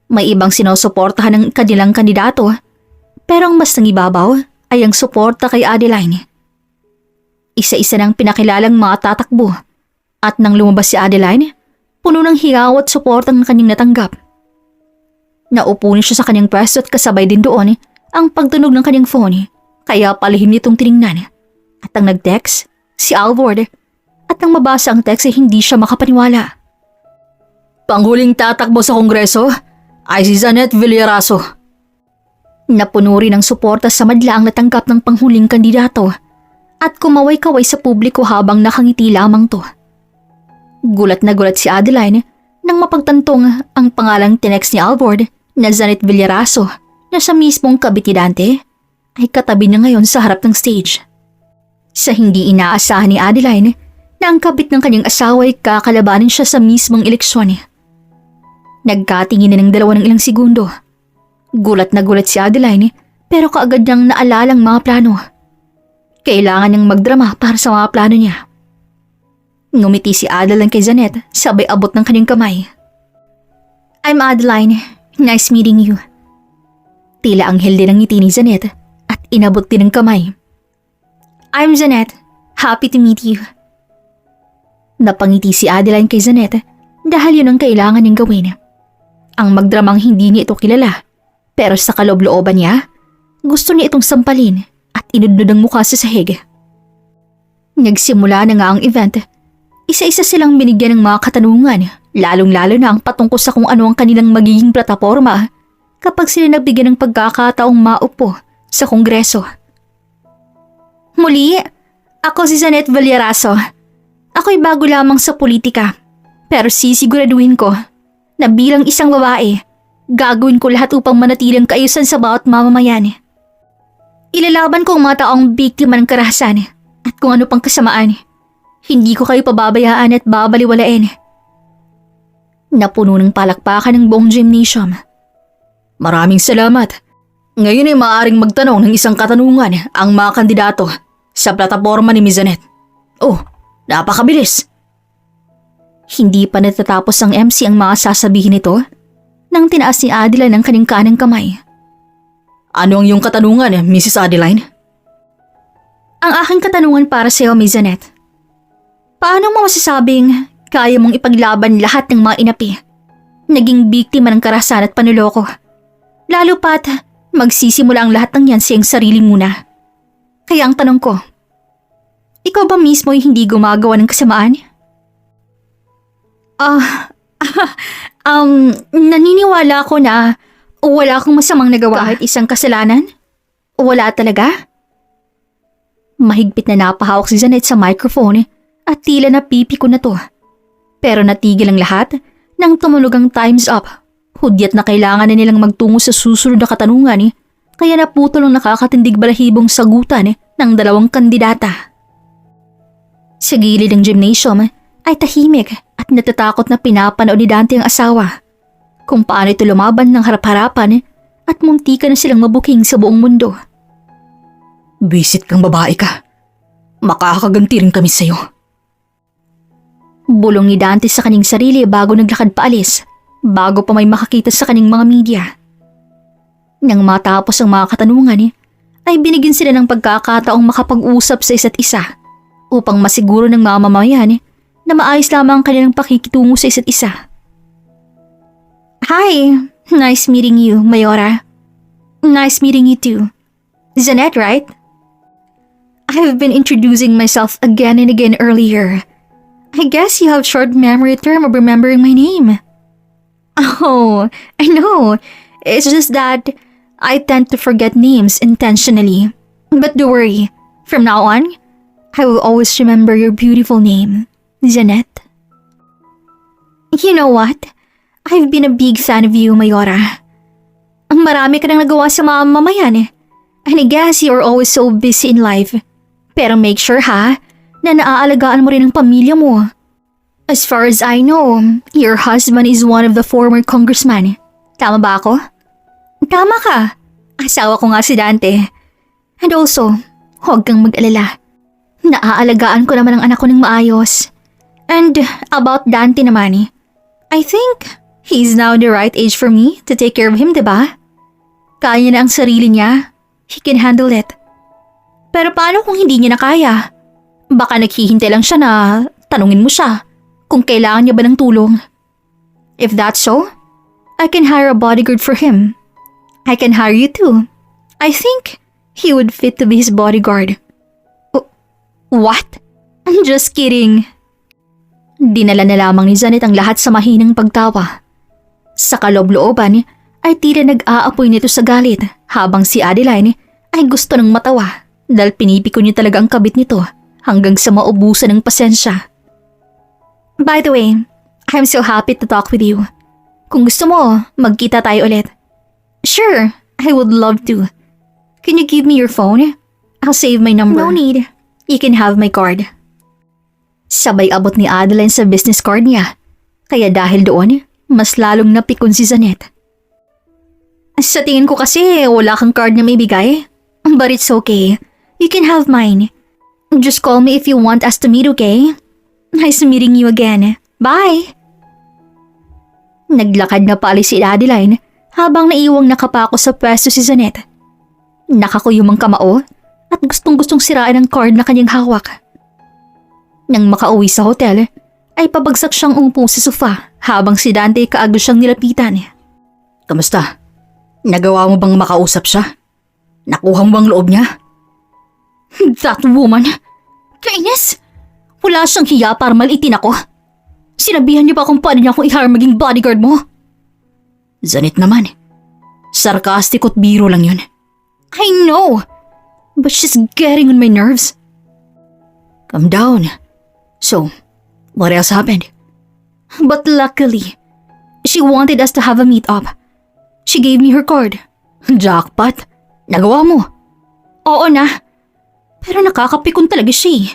May ibang sinusuportahan ng kanilang kandidato pero ang mas nangibabaw ay ang suporta kay Adeline. Isa-isa ng pinakilalang mga tatakbo at nang lumabas si Adeline, puno ng hiyaw at suporta ang kanyang natanggap. Naupo niya siya sa kanyang pwesto at kasabay din doon ang pagtunog ng kanyang phone. Kaya palihim nitong tiningnan. At ang nag-text, si Alvord. At nang mabasa ang text ay hindi siya makapaniwala. Panghuling tatakbo sa kongreso ay si Janet Villaraso. Napuno rin ng suporta sa madla ang natanggap ng panghuling kandidato at kumaway-kaway sa publiko habang nakangiti lamang to. Gulat na gulat si Adeline nang mapagtantong ang pangalang tinext ni Alvord na Janet Villaraso na siya mismong kabit ni Dante ay katabi niya ngayon sa harap ng stage. Sa hindi inaasahan ni Adeline na ang kabit ng kanyang asawa ay kakalabanin siya sa mismong eleksyon. Nagkatingin na ng 2 ilang segundo. Gulat na gulat si Adeline pero kaagad niyang naalala ang mga plano. Kailangan niyang magdrama para sa mga plano niya. Ngumiti si Adeline kay Janet sabay abot ng kanyang kamay. I'm Adeline. Nice meeting you. Tila anghel din ang ngiti ni Janet at inabot din ng kamay. I'm Janet. Happy to meet you. Napangiti si Adeline kay Janet dahil yun ang kailangan niyang gawin. Ang magdramang hindi niya ito kilala pero sa kaloob-looban niya Gusto niya itong sampalin at inudnod ang mukha sa sahig. Nagsimula na nga ang event. Isa-isa silang binigyan ng mga katanungan, lalong-lalo na ang patungkol sa kung ano ang kanilang magiging plataporma kapag sila nabigyan ng pagkakataong maupo sa kongreso. Muli, ako si Zanet Vallarazo. Ako'y bago lamang sa politika, pero sisiguraduhin ko na bilang isang babae, gagawin ko lahat upang manatiling kaayusan sa bawat mamamayan. Ilalaban ko ang mga taong biktima ng karahasan at kung ano pang kasamaan. Hindi ko kayo pababayaan at babaliwalain. Napuno ng palakpakan ng buong gymnasium. Maraming salamat. Ngayon ay maaaring magtanong ng isang katanungan ang mga kandidato sa plataporma ni Miss Zanet. Oh, napakabilis. Hindi pa natatapos ang MC ang mga sasabihin nito nang tinaas ni Adeline ang kanyang kanang kamay. Ano ang iyong katanungan, Mrs. Adeline? Ang aking katanungan para sa iyo, Miss Zanet. Paano mo masasabing kaya mong ipaglaban lahat ng mga inapi, naging biktima ng karahasan at panuloko? Lalo pat magsisimula ang lahat ng yan sa iyong sarili muna. Kaya ang tanong ko, ikaw ba mismo ay hindi gumagawa ng kasamaan? Naniniwala ako na wala akong masamang nagawa kahit isang kasalanan? Wala talaga? Mahigpit na napahawak si Zanet sa microphone at tila napipiko na to. Pero natigil ang lahat nang tumunog ang time's up. Hudyat na kailangan na nilang magtungo sa susunod na katanungan kaya naputol ang nakakatindig balahibong sagutan ng dalawang kandidata. Sa gilid ng gymnasium ay tahimik at natatakot na pinapanood ni Dante ang asawa. Kung paano ito lumaban ng harap-harapan at muntika na silang mabuking sa buong mundo. Bisit kang babae ka. Makakaganti rin kami sa'yo. Bulong ni Dante sa kaning sarili bago naglakad paalis, bago pa may makakita sa kaning mga media. Nang matapos ang mga katanungan, ay binigyan sila ng pagkakataong makapag-usap sa isa't isa upang masiguro ng mga mamamayan na maayos lamang ang kanilang pakikitungo sa isa't isa. Hi, nice meeting you, Mayora. Nice meeting you too. Zanet, right? I've been introducing myself again and again earlier. I guess you have short memory term of remembering my name. Oh, I know. It's just that I tend to forget names intentionally. But don't worry. From now on, I will always remember your beautiful name, Zanet. You know what? I've been a big fan of you, Mayora. Ang marami ka nang nagawa sa mga mamayan and I guess you're always so busy in life. Pero make sure ha, na naaalagaan mo rin ang pamilya mo. As far as I know, your husband is one of the former congressmen. Tama ba ako? Tama ka. Asawa ko nga si Dante. And also, huwag kang mag-alala. Naaalagaan ko naman ang anak ko ng maayos. And about Dante naman, I think he's now the right age for me to take care of him, diba? Kaya niya na ang sarili niya. He can handle it. Pero paano kung hindi niya na kaya? Baka naghihintay lang siya na tanungin mo siya kung kailangan niya ba ng tulong. If that's so, I can hire a bodyguard for him. I can hire you too. I think he would fit to be his bodyguard. What? I'm just kidding. Dinala na lamang ni Zanet ang lahat sa mahinang pagtawa. Sa kaloob-looban ay tila nag-aapoy nito sa galit habang si Adeline ay gusto ng matawa dahil pinipiko niya talaga ang kabit nito hanggang sa maubusan ng pasensya. By the way, I'm so happy to talk with you. Kung gusto mo, magkita tayo ulit. Sure, I would love to. Can you give me your phone? I'll save my number. No need. You can have my card. Sabay abot ni Adeline sa business card niya. Kaya dahil doon, mas lalong napikon si Zanet. Sa tingin ko kasi wala kang card na may bigay. But it's okay. You can have mine. Just call me if you want us to meet, okay? Nice meeting you again. Bye! Naglakad na paalis si Adeline habang naiwang nakapako sa pwesto si Zanet. Nakakuyom ang kamao at gustong-gustong sirain ang card na kanyang hawak. Nang makauwi sa hotel, ay pabagsak siyang umupo sa sofa habang si Dante kaagos siyang nilapitan. Kamusta? Nagawa mo bang makausap siya? Nakuha mo bang loob niya? That woman! Kainis! Wala siyang hiya para maliitin ako. Sinabihan niyo ba kung paano niya akong i-hire maging bodyguard mo? Zanit naman. Sarcastic at biro lang yun. I know! But she's getting on my nerves. Calm down. So, what else happened? But luckily, she wanted us to have a meet-up. She gave me her card. Jackpot. Nagawa mo. Oo na. Pero nakakapikon talaga siya eh.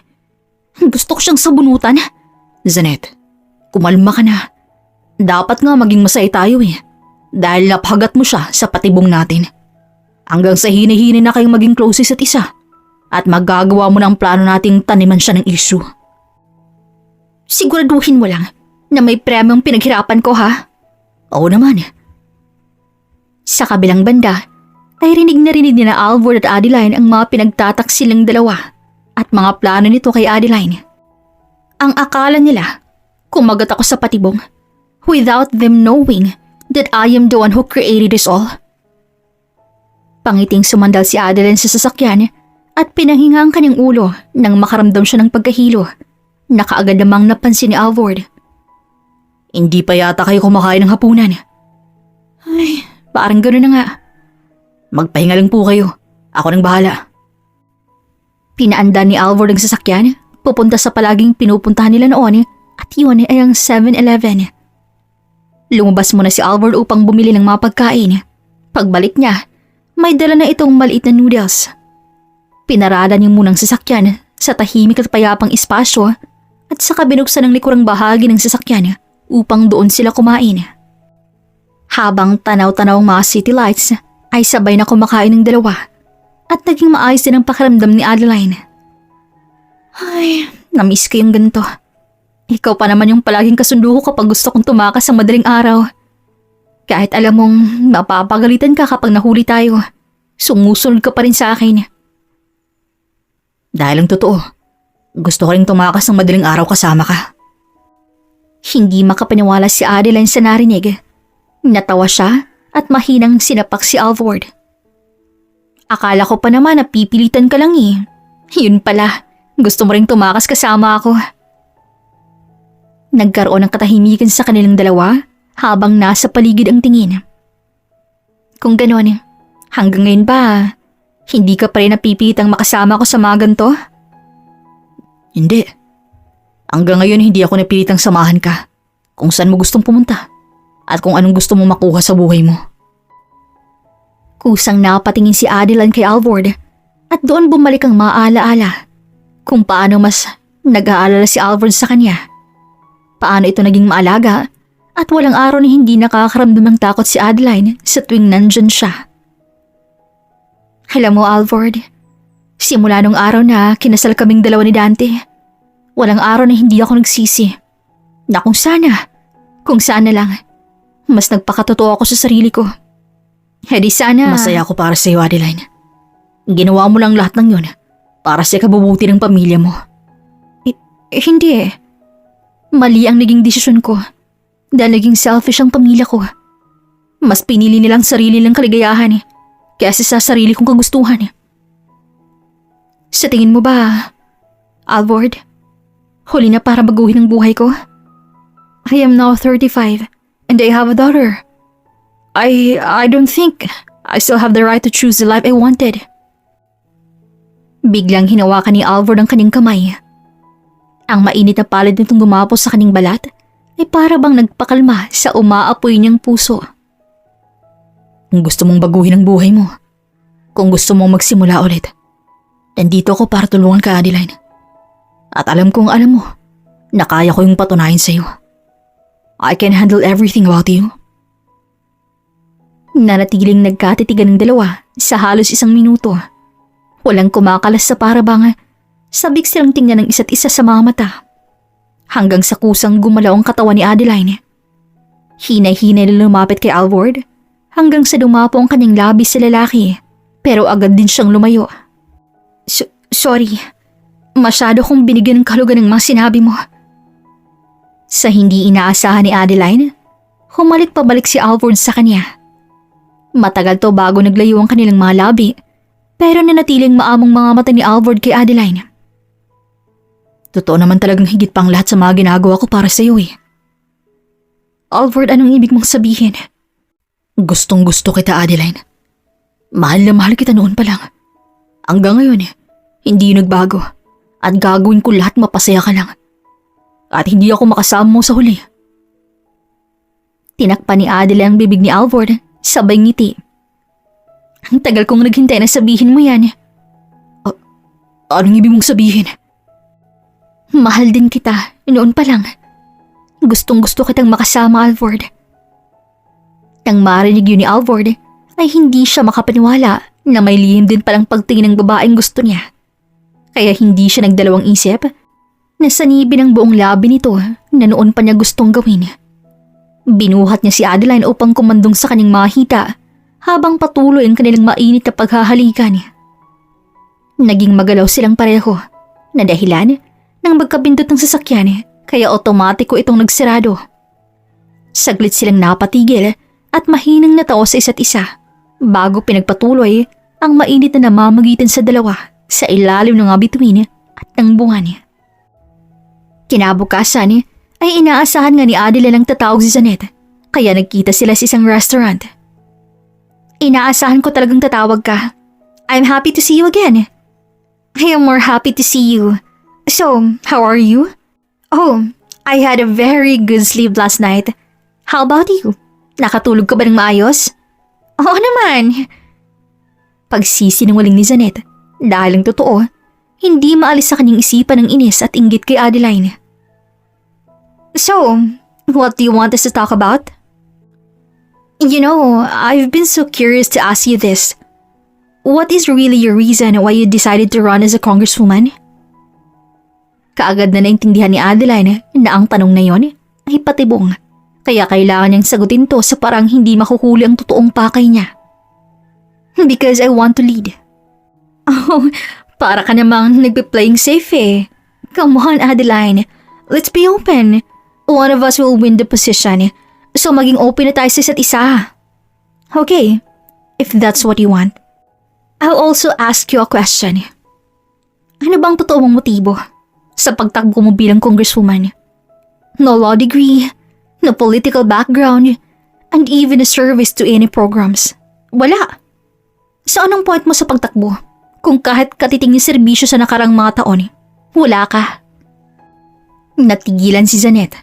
Gusto ko siyang sabunutan. Zanet, kumalma ka na. Dapat nga maging masaya tayo eh. Dahil napahagat mo siya sa patibong natin. Hanggang sa hini-hini na kayong maging close isa't isa. At magagawa mo ng plano nating taniman siya ng issue. Siguraduhin mo lang na may premyong pinaghirapan ko ha. Oo naman. Sa kabilang banda, ay rinig ni na Alvord at Adeline ang mga pinagtataksilang dalawa at mga plano nito kay Adeline. Ang akala nila, kumagat ako sa patibong without them knowing that I am the one who created this all. Pangiting sumandal si Adeline sa sasakyan at pinanghinga ang kanyang ulo nang makaramdam siya ng pagkahilo. Nakaagad namang napansin ni Alvord. Hindi pa yata kayo kumakain ng hapunan. Ay, parang gano'n na nga. Magpahinga lang po kayo. Ako nang bahala. Pinaanda ni Alvord ang sasakyan, pupunta sa palaging pinupuntahan nila noon at yun ay ang 7-Eleven. Lumabas muna si Alvord upang bumili ng mga pagkain. Pagbalik niya, may dala na itong maliit na noodles. Pinarada niya munang sasakyan sa tahimik at payapang espasyo at saka binuksan ang likurang bahagi ng sasakyan upang doon sila kumain. Habang tanaw-tanaw ang mga city lights, ay sabay na kumakain ng dalawa at naging maayos din ang pakiramdam ni Adeline. Ay, namiss ko yung ganito. Ikaw pa naman yung palaging kasundo ko kapag gusto kong tumakas sa madaling araw. Kahit alam mong mapapagalitan ka kapag nahuli tayo, sumusunod ka pa rin sa akin. Dahil ang totoo, gusto ko rin tumakas ng madaling araw kasama ka. Hindi makapaniwala si Adeline sa narinig. Natawa siya at mahinang sinapak si Alvord. Akala ko pa naman na pipilitan ka lang eh. Yun pala, gusto mo rin tumakas kasama ako. Nagkaroon ng katahimikan sa kanilang dalawa habang nasa paligid ang tingin. Kung gano'n, hanggang ngayon ba, hindi ka pa rin napipilitang makasama ko sa mga ganito? Hindi. Hanggang ngayon hindi ako napilitang samahan ka kung saan mo gustong pumunta at kung anong gusto mong makuha sa buhay mo. Kusang napatingin si Adeline kay Alvord at doon bumalik ang maaala-ala kung paano mas nag-aalala si Alvord sa kanya. Paano ito naging maalaga at walang araw na hindi nakakaramdam ng takot si Adeline sa tuwing nandyan siya. Alam mo Alvord, simula nung araw na kinasal kaming dalawa ni Dante, walang araw na hindi ako nagsisi. Na kung sana lang, mas nagpakatotoo ako sa sarili ko. Hedi sana... Masaya ako para sa iyo, Adeline. Ginawa mo lang lahat ng yun para sa kabubuti ng pamilya mo. Hindi eh. Mali ang naging desisyon ko dahil naging selfish ang pamilya ko. Mas pinili nilang sarili nilang kaligayahan kaysa sa sarili kong kagustuhan. Sa tingin mo ba, Alvord, huli na para baguhin ang buhay ko? I am now 35 and I have a daughter. I don't think I still have the right to choose the life I wanted. Biglang hinawakan ni Alvord ang kanyang kamay. Ang mainit na palad nitong gumapos sa kanyang balat ay para bang nagpakalma sa umaapoy niyang puso. Kung gusto mong baguhin ang buhay mo, kung gusto mong magsimula ulit, nandito ako para tulungan ka, Adeline. At alam mo na kaya ko yung patunayan sa iyo. I can handle everything about you. Nanatiling nagkatitigan ng dalawa sa halos 1 minuto. Walang kumakalas sa parabang sabik silang tingnan ng isa't isa sa mga mata. Hanggang sa kusang gumalaw ang katawan ni Adeline. Hinay-hinay na lumapit kay Alvord hanggang sa dumapo ang kanyang labi sa lalaki pero agad din siyang lumayo. Sorry, masyado kong binigyan ng kahulugan ng mga sinabi mo. Sa hindi inaasahan ni Adeline, humalik pabalik si Alvord sa kanya. Matagal to bago naglayo ang kanilang mga labi pero nanatiling maamong mga mata ni Alvord kay Adeline. Totoo naman talagang higit pang lahat sa mga ginagawa ko para sa'yo eh. Alvord, anong ibig mong sabihin? Gustong gusto kita, Adeline. Mahal na mahal kita noon pa lang. Hanggang ngayon hindi yun nagbago. At gagawin ko lahat mapasaya ka lang. At hindi ako makasama mo sa huli. Tinakpan ni Adeline ang bibig ni Alvord, sabay ngiti. Ang tagal kong naghintay na sabihin mo yan. Anong ibig mong sabihin? Mahal din kita, noon pa lang. Gustong gusto kitang makasama, Alvord. Nang marinig yun ni Alvord, ay hindi siya makapaniwala na may lihim din palang pagtingin ng babaeng gusto niya. Kaya hindi siya nagdalawang isip na sanibin ang buong labi nito na noon pa niya gustong gawin. Binuhat niya si Adeline upang kumandong sa kanyang mahita habang patuloy ang kanilang mainit na paghahalikan. Naging magalaw silang pareho na dahilan nang magkapindot ng sasakyan kaya otomatiko itong nagsarado. Saglit silang napatigil at mahinang natawa sa isa't isa bago pinagpatuloy ang mainit na namamagitan sa dalawa sa ilalim ng bituin at ng buwan. Kinabukasan ay inaasahan nga ni Adeline ang tatawag si Janet kaya nagkita sila sa isang restaurant. Inaasahan ko talagang tatawag ka. I'm happy to see you again. I am more happy to see you. So, how are you? Oh, I had a very good sleep last night. How about you? Nakatulog ka ba ng maayos? Oo naman. Pagsisinungaling ni Janet dahil ang totoo, hindi maalis sa kanyang isipan ng inis at inggit kay Adeline. So, what do you want us to talk about? You know, I've been so curious to ask you this. What is really your reason why you decided to run as a congresswoman? Kaagad na naintindihan ni Adeline na ang tanong na yon ay patibong, kaya kailangan niyang sagutin to sa parang hindi makuhuli ang totoong pakay niya. Because I want to lead. Oh, para ka namang nagpe-playing safe eh. Come on, Adeline. Let's be open. One of us will win the position. So maging open na tayo sa isa't isa. Okay, if that's what you want. I'll also ask you a question. Ano bang totoo mong motibo sa pagtakbo mo bilang congresswoman? No law degree, no political background, and even a service to any programs. Wala. So anong point mo sa pagtakbo kung kahit katiting yung serbisyo sa nakarang mga taon, wala ka? Natigilan si Janet.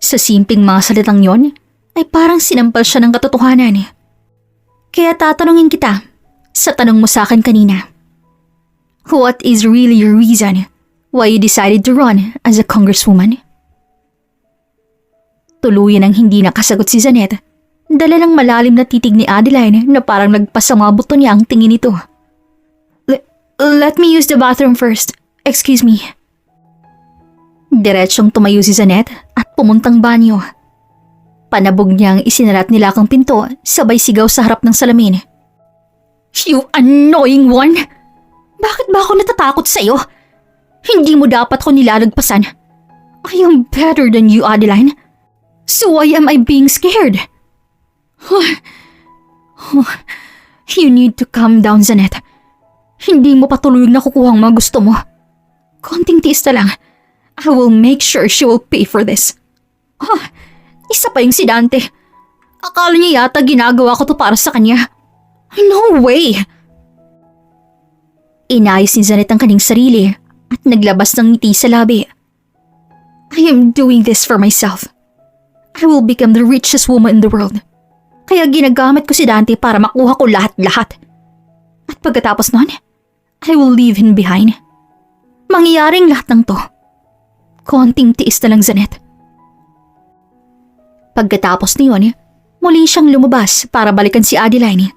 Sa simpleng mga salitang yon, ay parang sinampal siya ng katotohanan. Kaya tatanungin kita sa tanong mo sa akin kanina. What is really your reason why you decided to run as a congresswoman? Tuluyan ang hindi nakasagot si Janet. Dala ng malalim na titig ni Adeline na parang nagpasama buto niya ang tingin nito. Let me use the bathroom first. Excuse me. Diretsyong tumayo si Janet at pumuntang banyo. Panabog niyang isinarat nilakang pinto sabay sigaw sa harap ng salamin. You annoying one! Bakit ba ako natatakot sa'yo? Hindi mo dapat ko nilalagpasan. I am better than you, Adeline. So why am I being scared? You need to calm down, Janet. Hindi mo patuloy nakukuha ang mga gusto mo. Konting tiis na lang. I will make sure she will pay for this. Isa pa yung si Dante. Akala niya yata ginagawa ko to para sa kanya. No way! Inayos ni Janet ang kanyang sarili at naglabas ng ngiti sa labi. I am doing this for myself. I will become the richest woman in the world. Kaya ginagamit ko si Dante para makuha ko lahat-lahat. At pagkatapos nun, I will leave him behind. Mangyayaring lahat ng to. Konting tiis na lang, Janet. Pagkatapos niyon, muli siyang lumabas para balikan si Adeline.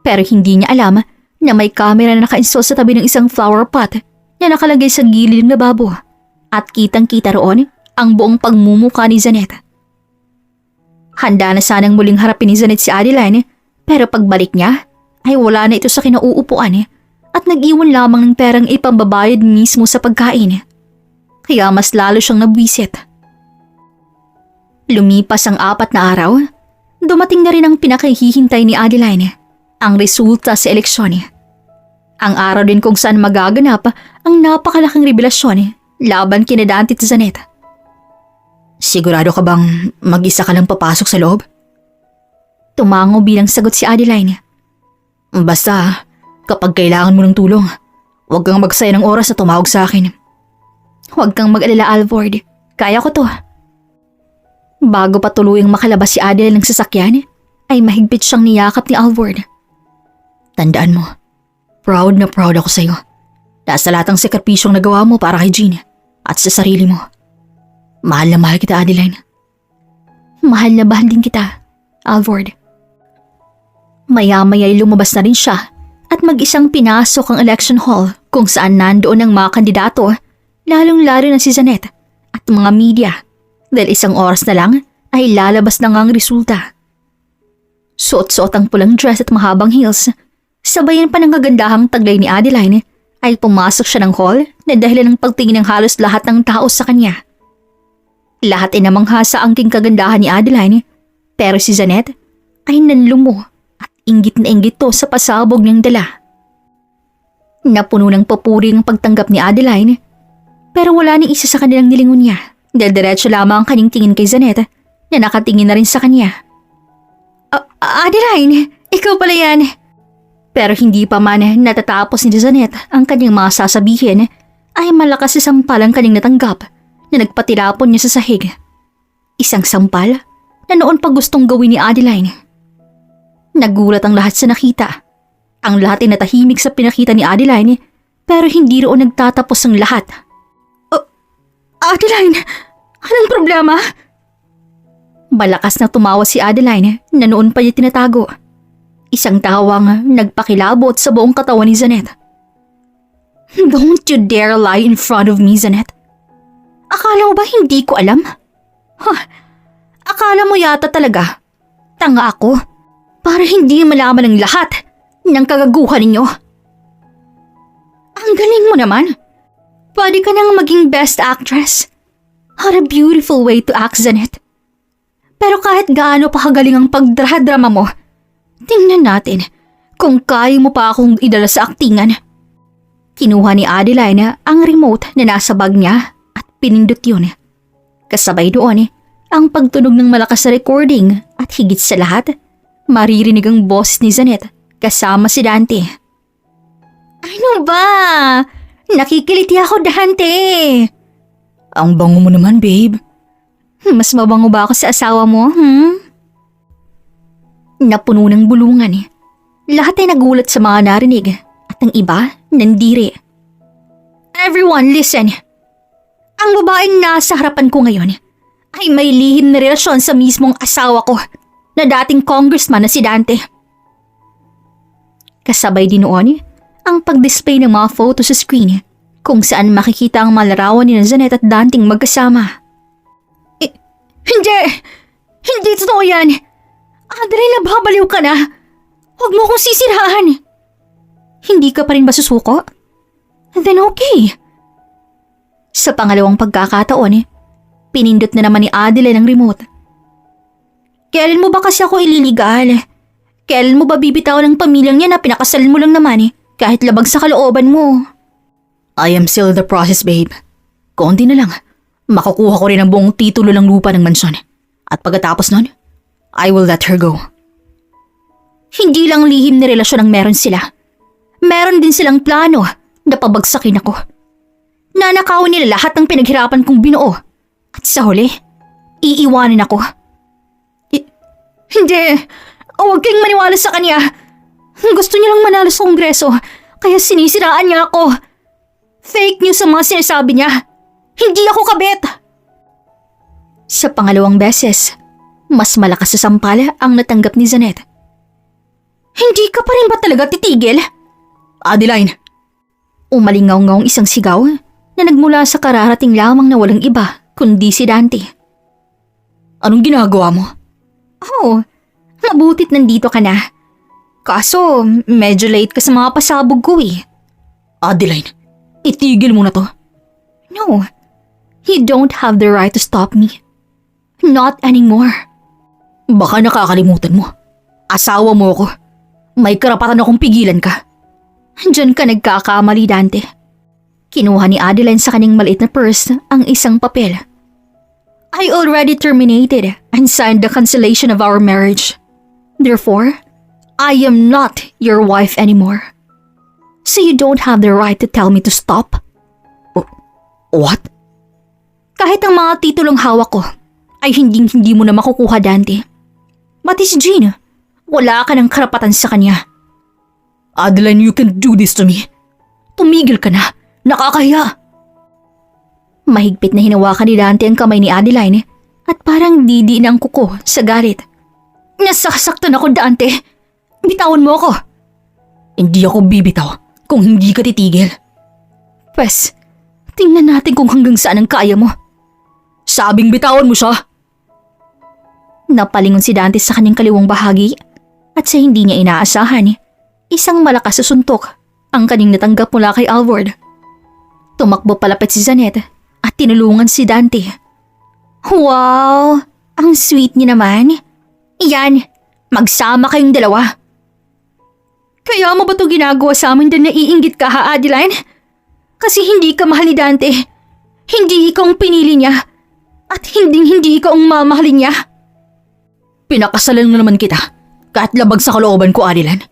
Pero hindi niya alam na may camera na naka-install sa tabi ng isang flower pot na nakalagay sa gilid ng lababo. At kitang-kita roon ang buong pagmumukha ni Janet. Handa na sanang muling harapin ni Janet si Adeline, pero pagbalik niya ay wala na ito sa kinauupuan at nag-iwan lamang ng perang ipambabayad mismo sa pagkain. Kaya mas lalo siyang nabwisit. Lumipas ang 4 na araw, dumating na rin ang pinakahihintay ni Adeline, ang resulta sa eleksyon. Ang araw din kung saan magaganap ang napakalaking revelasyon laban kina Dante at Janet. Sigurado ka bang mag-isa ka lang papasok sa loob? Tumango bilang sagot si Adeline. Basta, kapag kailangan mo ng tulong, huwag kang magsaya ng oras na tumawag sa akin. Huwag kang mag-alala, Alvord. Kaya ko to. Bago pa tuluyang makalabas si Adeline ng sasakyan, ay mahigpit siyang niyakap ni Alvord. Tandaan mo, proud na proud ako sa'yo. Dahil sa lahat ng sakripisyong nagawa mo para kay Jean at sa sarili mo. Mahal na mahal kita, Adeline. Mahal na bahal din kita, Alvord. Maya-maya'y lumabas na rin siya at mag-isang pinasok ang election hall kung saan nandoon ang mga kandidato, lalong-lalo na si Janet at mga media dahil isang oras na lang ay lalabas na nga ang resulta. Suot-suot ang pulang dress at mahabang heels. Sabayan pa ng kagandahang taglay ni Adeline ay pumasok siya ng hall na dahilan ng pagtingin ng halos lahat ng tao sa kanya. Lahat ay namangha sa angking kagandahan ni Adeline pero si Janet ay nanlumo at inggit na inggit to sa pasabog ng dala. Napuno ng papuri ang pagtanggap ni Adeline pero wala ni isa sa kanilang nilingon niya dahil diretso lamang ang kanyang tingin kay Janet na nakatingin na rin sa kanya. Adeline, ikaw pala yan. Pero hindi pa man natatapos ni Janet ang kanyang mga sasabihin ay malakas sa sampal ang kanyang natanggap na nagpatilapon niya sa sahig. Isang sampal na noon pa gustong gawin ni Adeline. Nagulat ang lahat sa nakita. Ang lahat ay natahimik sa pinakita ni Adeline pero hindi roon nagtatapos ang lahat. Adeline, anong problema? Malakas na tumawa si Adeline na noon pa niya tinatago. Isang tawang nagpakilabot sa buong katawan ni Janet. Don't you dare lie in front of me, Janet. Akala mo ba hindi ko alam? Akala mo yata talaga. Tanga ako para hindi malaman ng lahat ng kagaguhan ninyo. Ang galing mo naman. Pwede ka nang maging best actress. What a beautiful way to act, Janet. Pero kahit gaano pa kagaling ang pagdrama mo, tingnan natin kung kaya mo pa akong idala sa aktingan. Kinuha ni Adeline ang remote na nasa bag niya at pinindot yun. Kasabay doon ang pagtunog ng malakas na recording at higit sa lahat, maririnig ang boses ni Janet kasama si Dante. Ano ba? Nakikiliti ako, Dante. Ang bango mo naman, babe. Mas mabango ba ako sa asawa mo, Napuno ng bulungan. Lahat ay nagulat sa mga narinig at ang iba nandiri. Everyone, listen. Ang babaeng nasa harapan ko ngayon ay may lihim na relasyon sa mismong asawa ko na dating congressman na si Dante. Kasabay din noon ang pag-display ng mga photo sa screen kung saan makikita ang malarawan ni Janet at Danting magkasama. Hindi totoo yan. Adeline, nababaliw ka na. Huwag mo akong sisiraan. Hindi ka pa rin ba susuko? Then okay. Sa pangalawang pagkakataon, pinindot na naman ni Adeline ang remote. Kailan mo ba kasi ako ililigal? Kailan mo ba bibitaw ng pamilyang niya na pinakasal mo lang naman kahit labag sa kalooban mo? I am still in the process, babe. Konti na lang. Makukuha ko rin ang buong titulo ng lupa ng mansyon. At pagkatapos nun, I will let her go. Hindi lang lihim na relasyon ang meron sila. Meron din silang plano na pabagsakin ako. Nanakawin nila lahat ng pinaghirapan kong binuo. At sa huli, iiwanin ako. Hindi. Huwag kayong maniwala sa kanya. Gusto niya lang manalo sa kongreso, kaya sinisiraan niya ako. Fake news ang mga sinasabi niya. Hindi ako kabit. Sa pangalawang beses, mas malakas sa sampal ang natanggap ni Janet. Hindi ka pa rin ba talaga titigil? Adeline! Umalingaw-ngaw isang sigaw na nagmula sa kararating lamang na walang iba kundi si Dante. Anong ginagawa mo? Oh, mabutit nandito ka na. Kaso, medyo late ka sa mga pasabog ko Adeline, itigil mo na to. No, you don't have the right to stop me. Not anymore. Baka nakakalimutan mo. Asawa mo ako. May karapatan akong pigilan ka. Diyan ka nagkakamali, Dante. Kinuha ni Adeline sa kanyang maliit na purse ang isang papel. I already terminated and signed the cancellation of our marriage. Therefore, I am not your wife anymore. So you don't have the right to tell me to stop. What? Kahit ang mga titulong hawak ko ay hindi mo na makukuha, Dante. Pati si Jean, wala ka ng karapatan sa kanya. Adeline, you can do this to me. Tumigil ka na. Nakakahiya. Mahigpit na hinawakan ni Dante ang kamay ni Adeline at parang didi ng kuko sa galit. Nasasaktan ako, Dante. Bitawan mo ako. Hindi ako bibitaw kung hindi ka titigil. Pwes, tingnan natin kung hanggang saan ang kaya mo. Sabing bitawan mo siya. Napalingon si Dante sa kanyang kaliwang bahagi at sa hindi niya inaasahan, isang malakas na suntok ang kanyang natanggap mula kay Alvord. Tumakbo palapit si Janet at tinulungan si Dante. Wow! Ang sweet niya naman. Iyan, magsama kayong dalawa. Kaya mo ba ito ginagawa sa amin dahil naiinggit ka, ha, Adeline? Kasi hindi ka mahal ni Dante. Hindi ikaw ang pinili niya. At hindi ikaw ang mamahalin niya. Pinakasalan mo naman kita kahit labag sa kalooban ko, Adeline.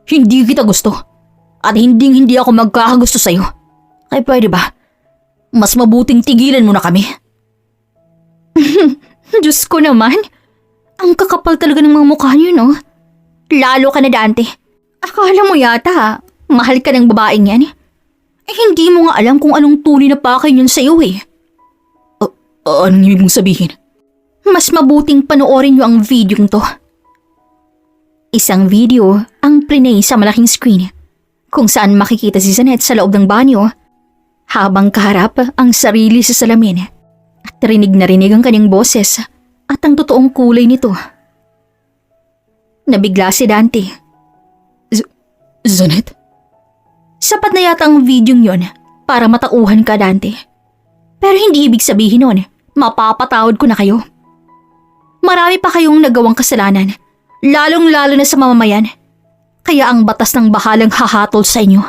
Hindi kita gusto. At hindi ako magkakagusto sa'yo. Kaya pwede ba? Mas mabuting tigilan mo na kami. Diyos ko naman. Ang kakapal talaga ng mga mukha niyo, no? Lalo ka na, Dante. Akala mo yata, mahal ka ng babaeng yan. Eh, hindi mo nga alam kung anong tunay na pakay yun sa'yo eh. Anong ibig mong sabihin? Mas mabuting panoorin niyo ang video to. Isang video ang prinay sa malaking screen kung saan makikita si Janet sa loob ng banyo habang kaharap ang sarili sa salamin at rinig na rinig ang kanyang boses at ang totoong kulay nito. Nabigla si Dante. Janet? Sapat na yata ang video yon para matauhan ka, Dante. Pero hindi ibig sabihin nun, mapapatawad ko na kayo. Marami pa kayong nagawang kasalanan, lalong-lalo na sa mamamayan. Kaya ang batas ng bahalang hahatol sa inyo.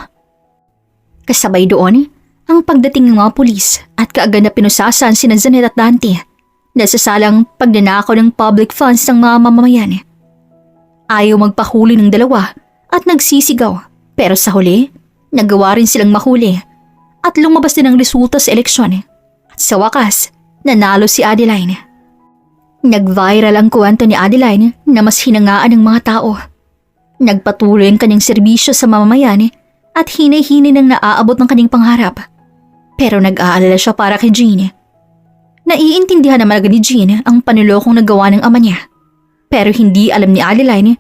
Kasabay doon, ang pagdating ng mga pulis at kaagad na pinusasan sina Janet at Dante na sa salang pagnanakaw ng public funds ng mga mamamayan. Ayaw magpahuli ng dalawa at nagsisigaw, pero sa huli, nagawa rin silang mahuli at lumabas din ang resulta sa eleksyon. At sa wakas, nanalo si Adeline. Nag-viral ang kwento ni Adeline na mas hinangaan ng mga tao. Nagpatuloy ang kanyang serbisyo sa mamamayan at hinay-hinay nang naaabot ng kanyang pangarap. Pero nag-aalala siya para kay Jean. Naiintindihan naman agad ni Jean ang panulokong nagawa ng ama niya. Pero hindi alam ni Adeline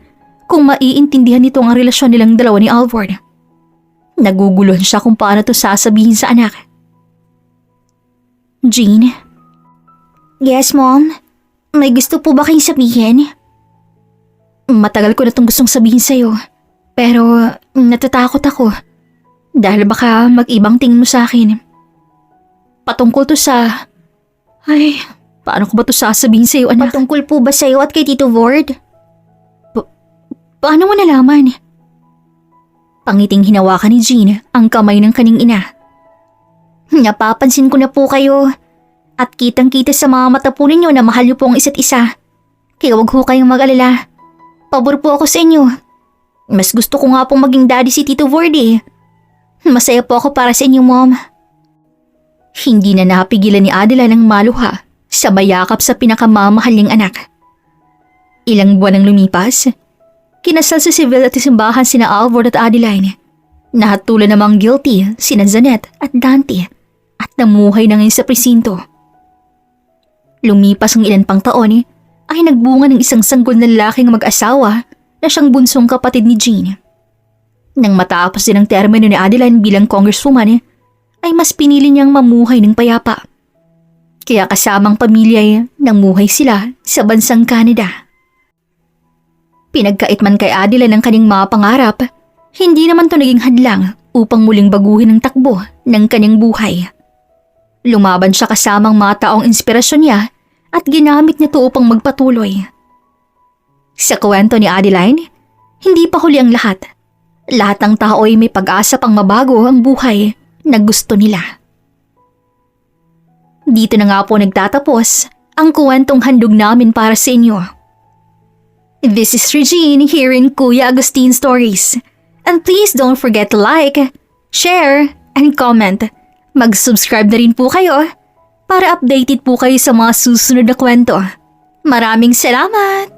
kung maiintindihan nito ang relasyon nilang dalawa ni Alvord. Naguguluhan siya kung paano ito sasabihin sa anak. Jean? Yes, Mom? May gusto po ba kayong sabihin? Matagal ko na itong gustong sabihin sa'yo. Pero natatakot ako. Dahil baka mag-ibang tingin mo sa akin. Patungkol to sa... Ay, paano ko ba to sasabihin sa'yo, anak? Patungkol po ba sa'yo at kay Tito Ward? Paano mo nalaman? Pangiting hinawakan ni Jean ang kamay ng kanyang ina. Napapansin ko na po kayo. At kitang-kita sa mga mata po ninyo na mahal niyo po ang isa't isa. Kaya huwag ho kayong mag-alala. Pabor po ako sa inyo. Mas gusto ko nga pong maging daddy si Tito Ward eh. Masaya po ako para sa inyo, Mom. Hindi na napigilan ni Adeline ang maluha sa bayakap sa pinakamamahal niyang anak. Ilang buwan ang lumipas, kinasal sa sibil at simbahan sina Alvord at Adeline. Nahatulan namang guilty sina Janet at Dante at namuhay na ngayon sa presinto. Lumipas ang ilan pang taon ay nagbunga ng isang sanggol na lalaking mag-asawa na siyang bunsong kapatid ni Jean. Nang matapos din ang termino ni Adeline bilang congresswoman, ay mas pinili niyang mamuhay ng payapa. Kaya kasamang pamilya ay namuhay sila sa bansang Canada. Pinagkait man kay Adeline ang kanyang mga pangarap, hindi naman to naging hadlang upang muling baguhin ang takbo ng kanyang buhay. Lumaban siya kasamang mga taong inspirasyon niya at ginamit niya to upang magpatuloy. Sa kwento ni Adeline, hindi pa huli ang lahat. lahat ng tao ay may pag-asa pang mabago ang buhay na gusto nila. Dito na nga po nagtatapos ang kwentong handog namin para sa inyo. This is Regine here in Kuya Agustin Stories. And please don't forget to like, share, and comment. Mag-subscribe na rin po kayo para updated po kayo sa mga susunod na kwento. Maraming salamat!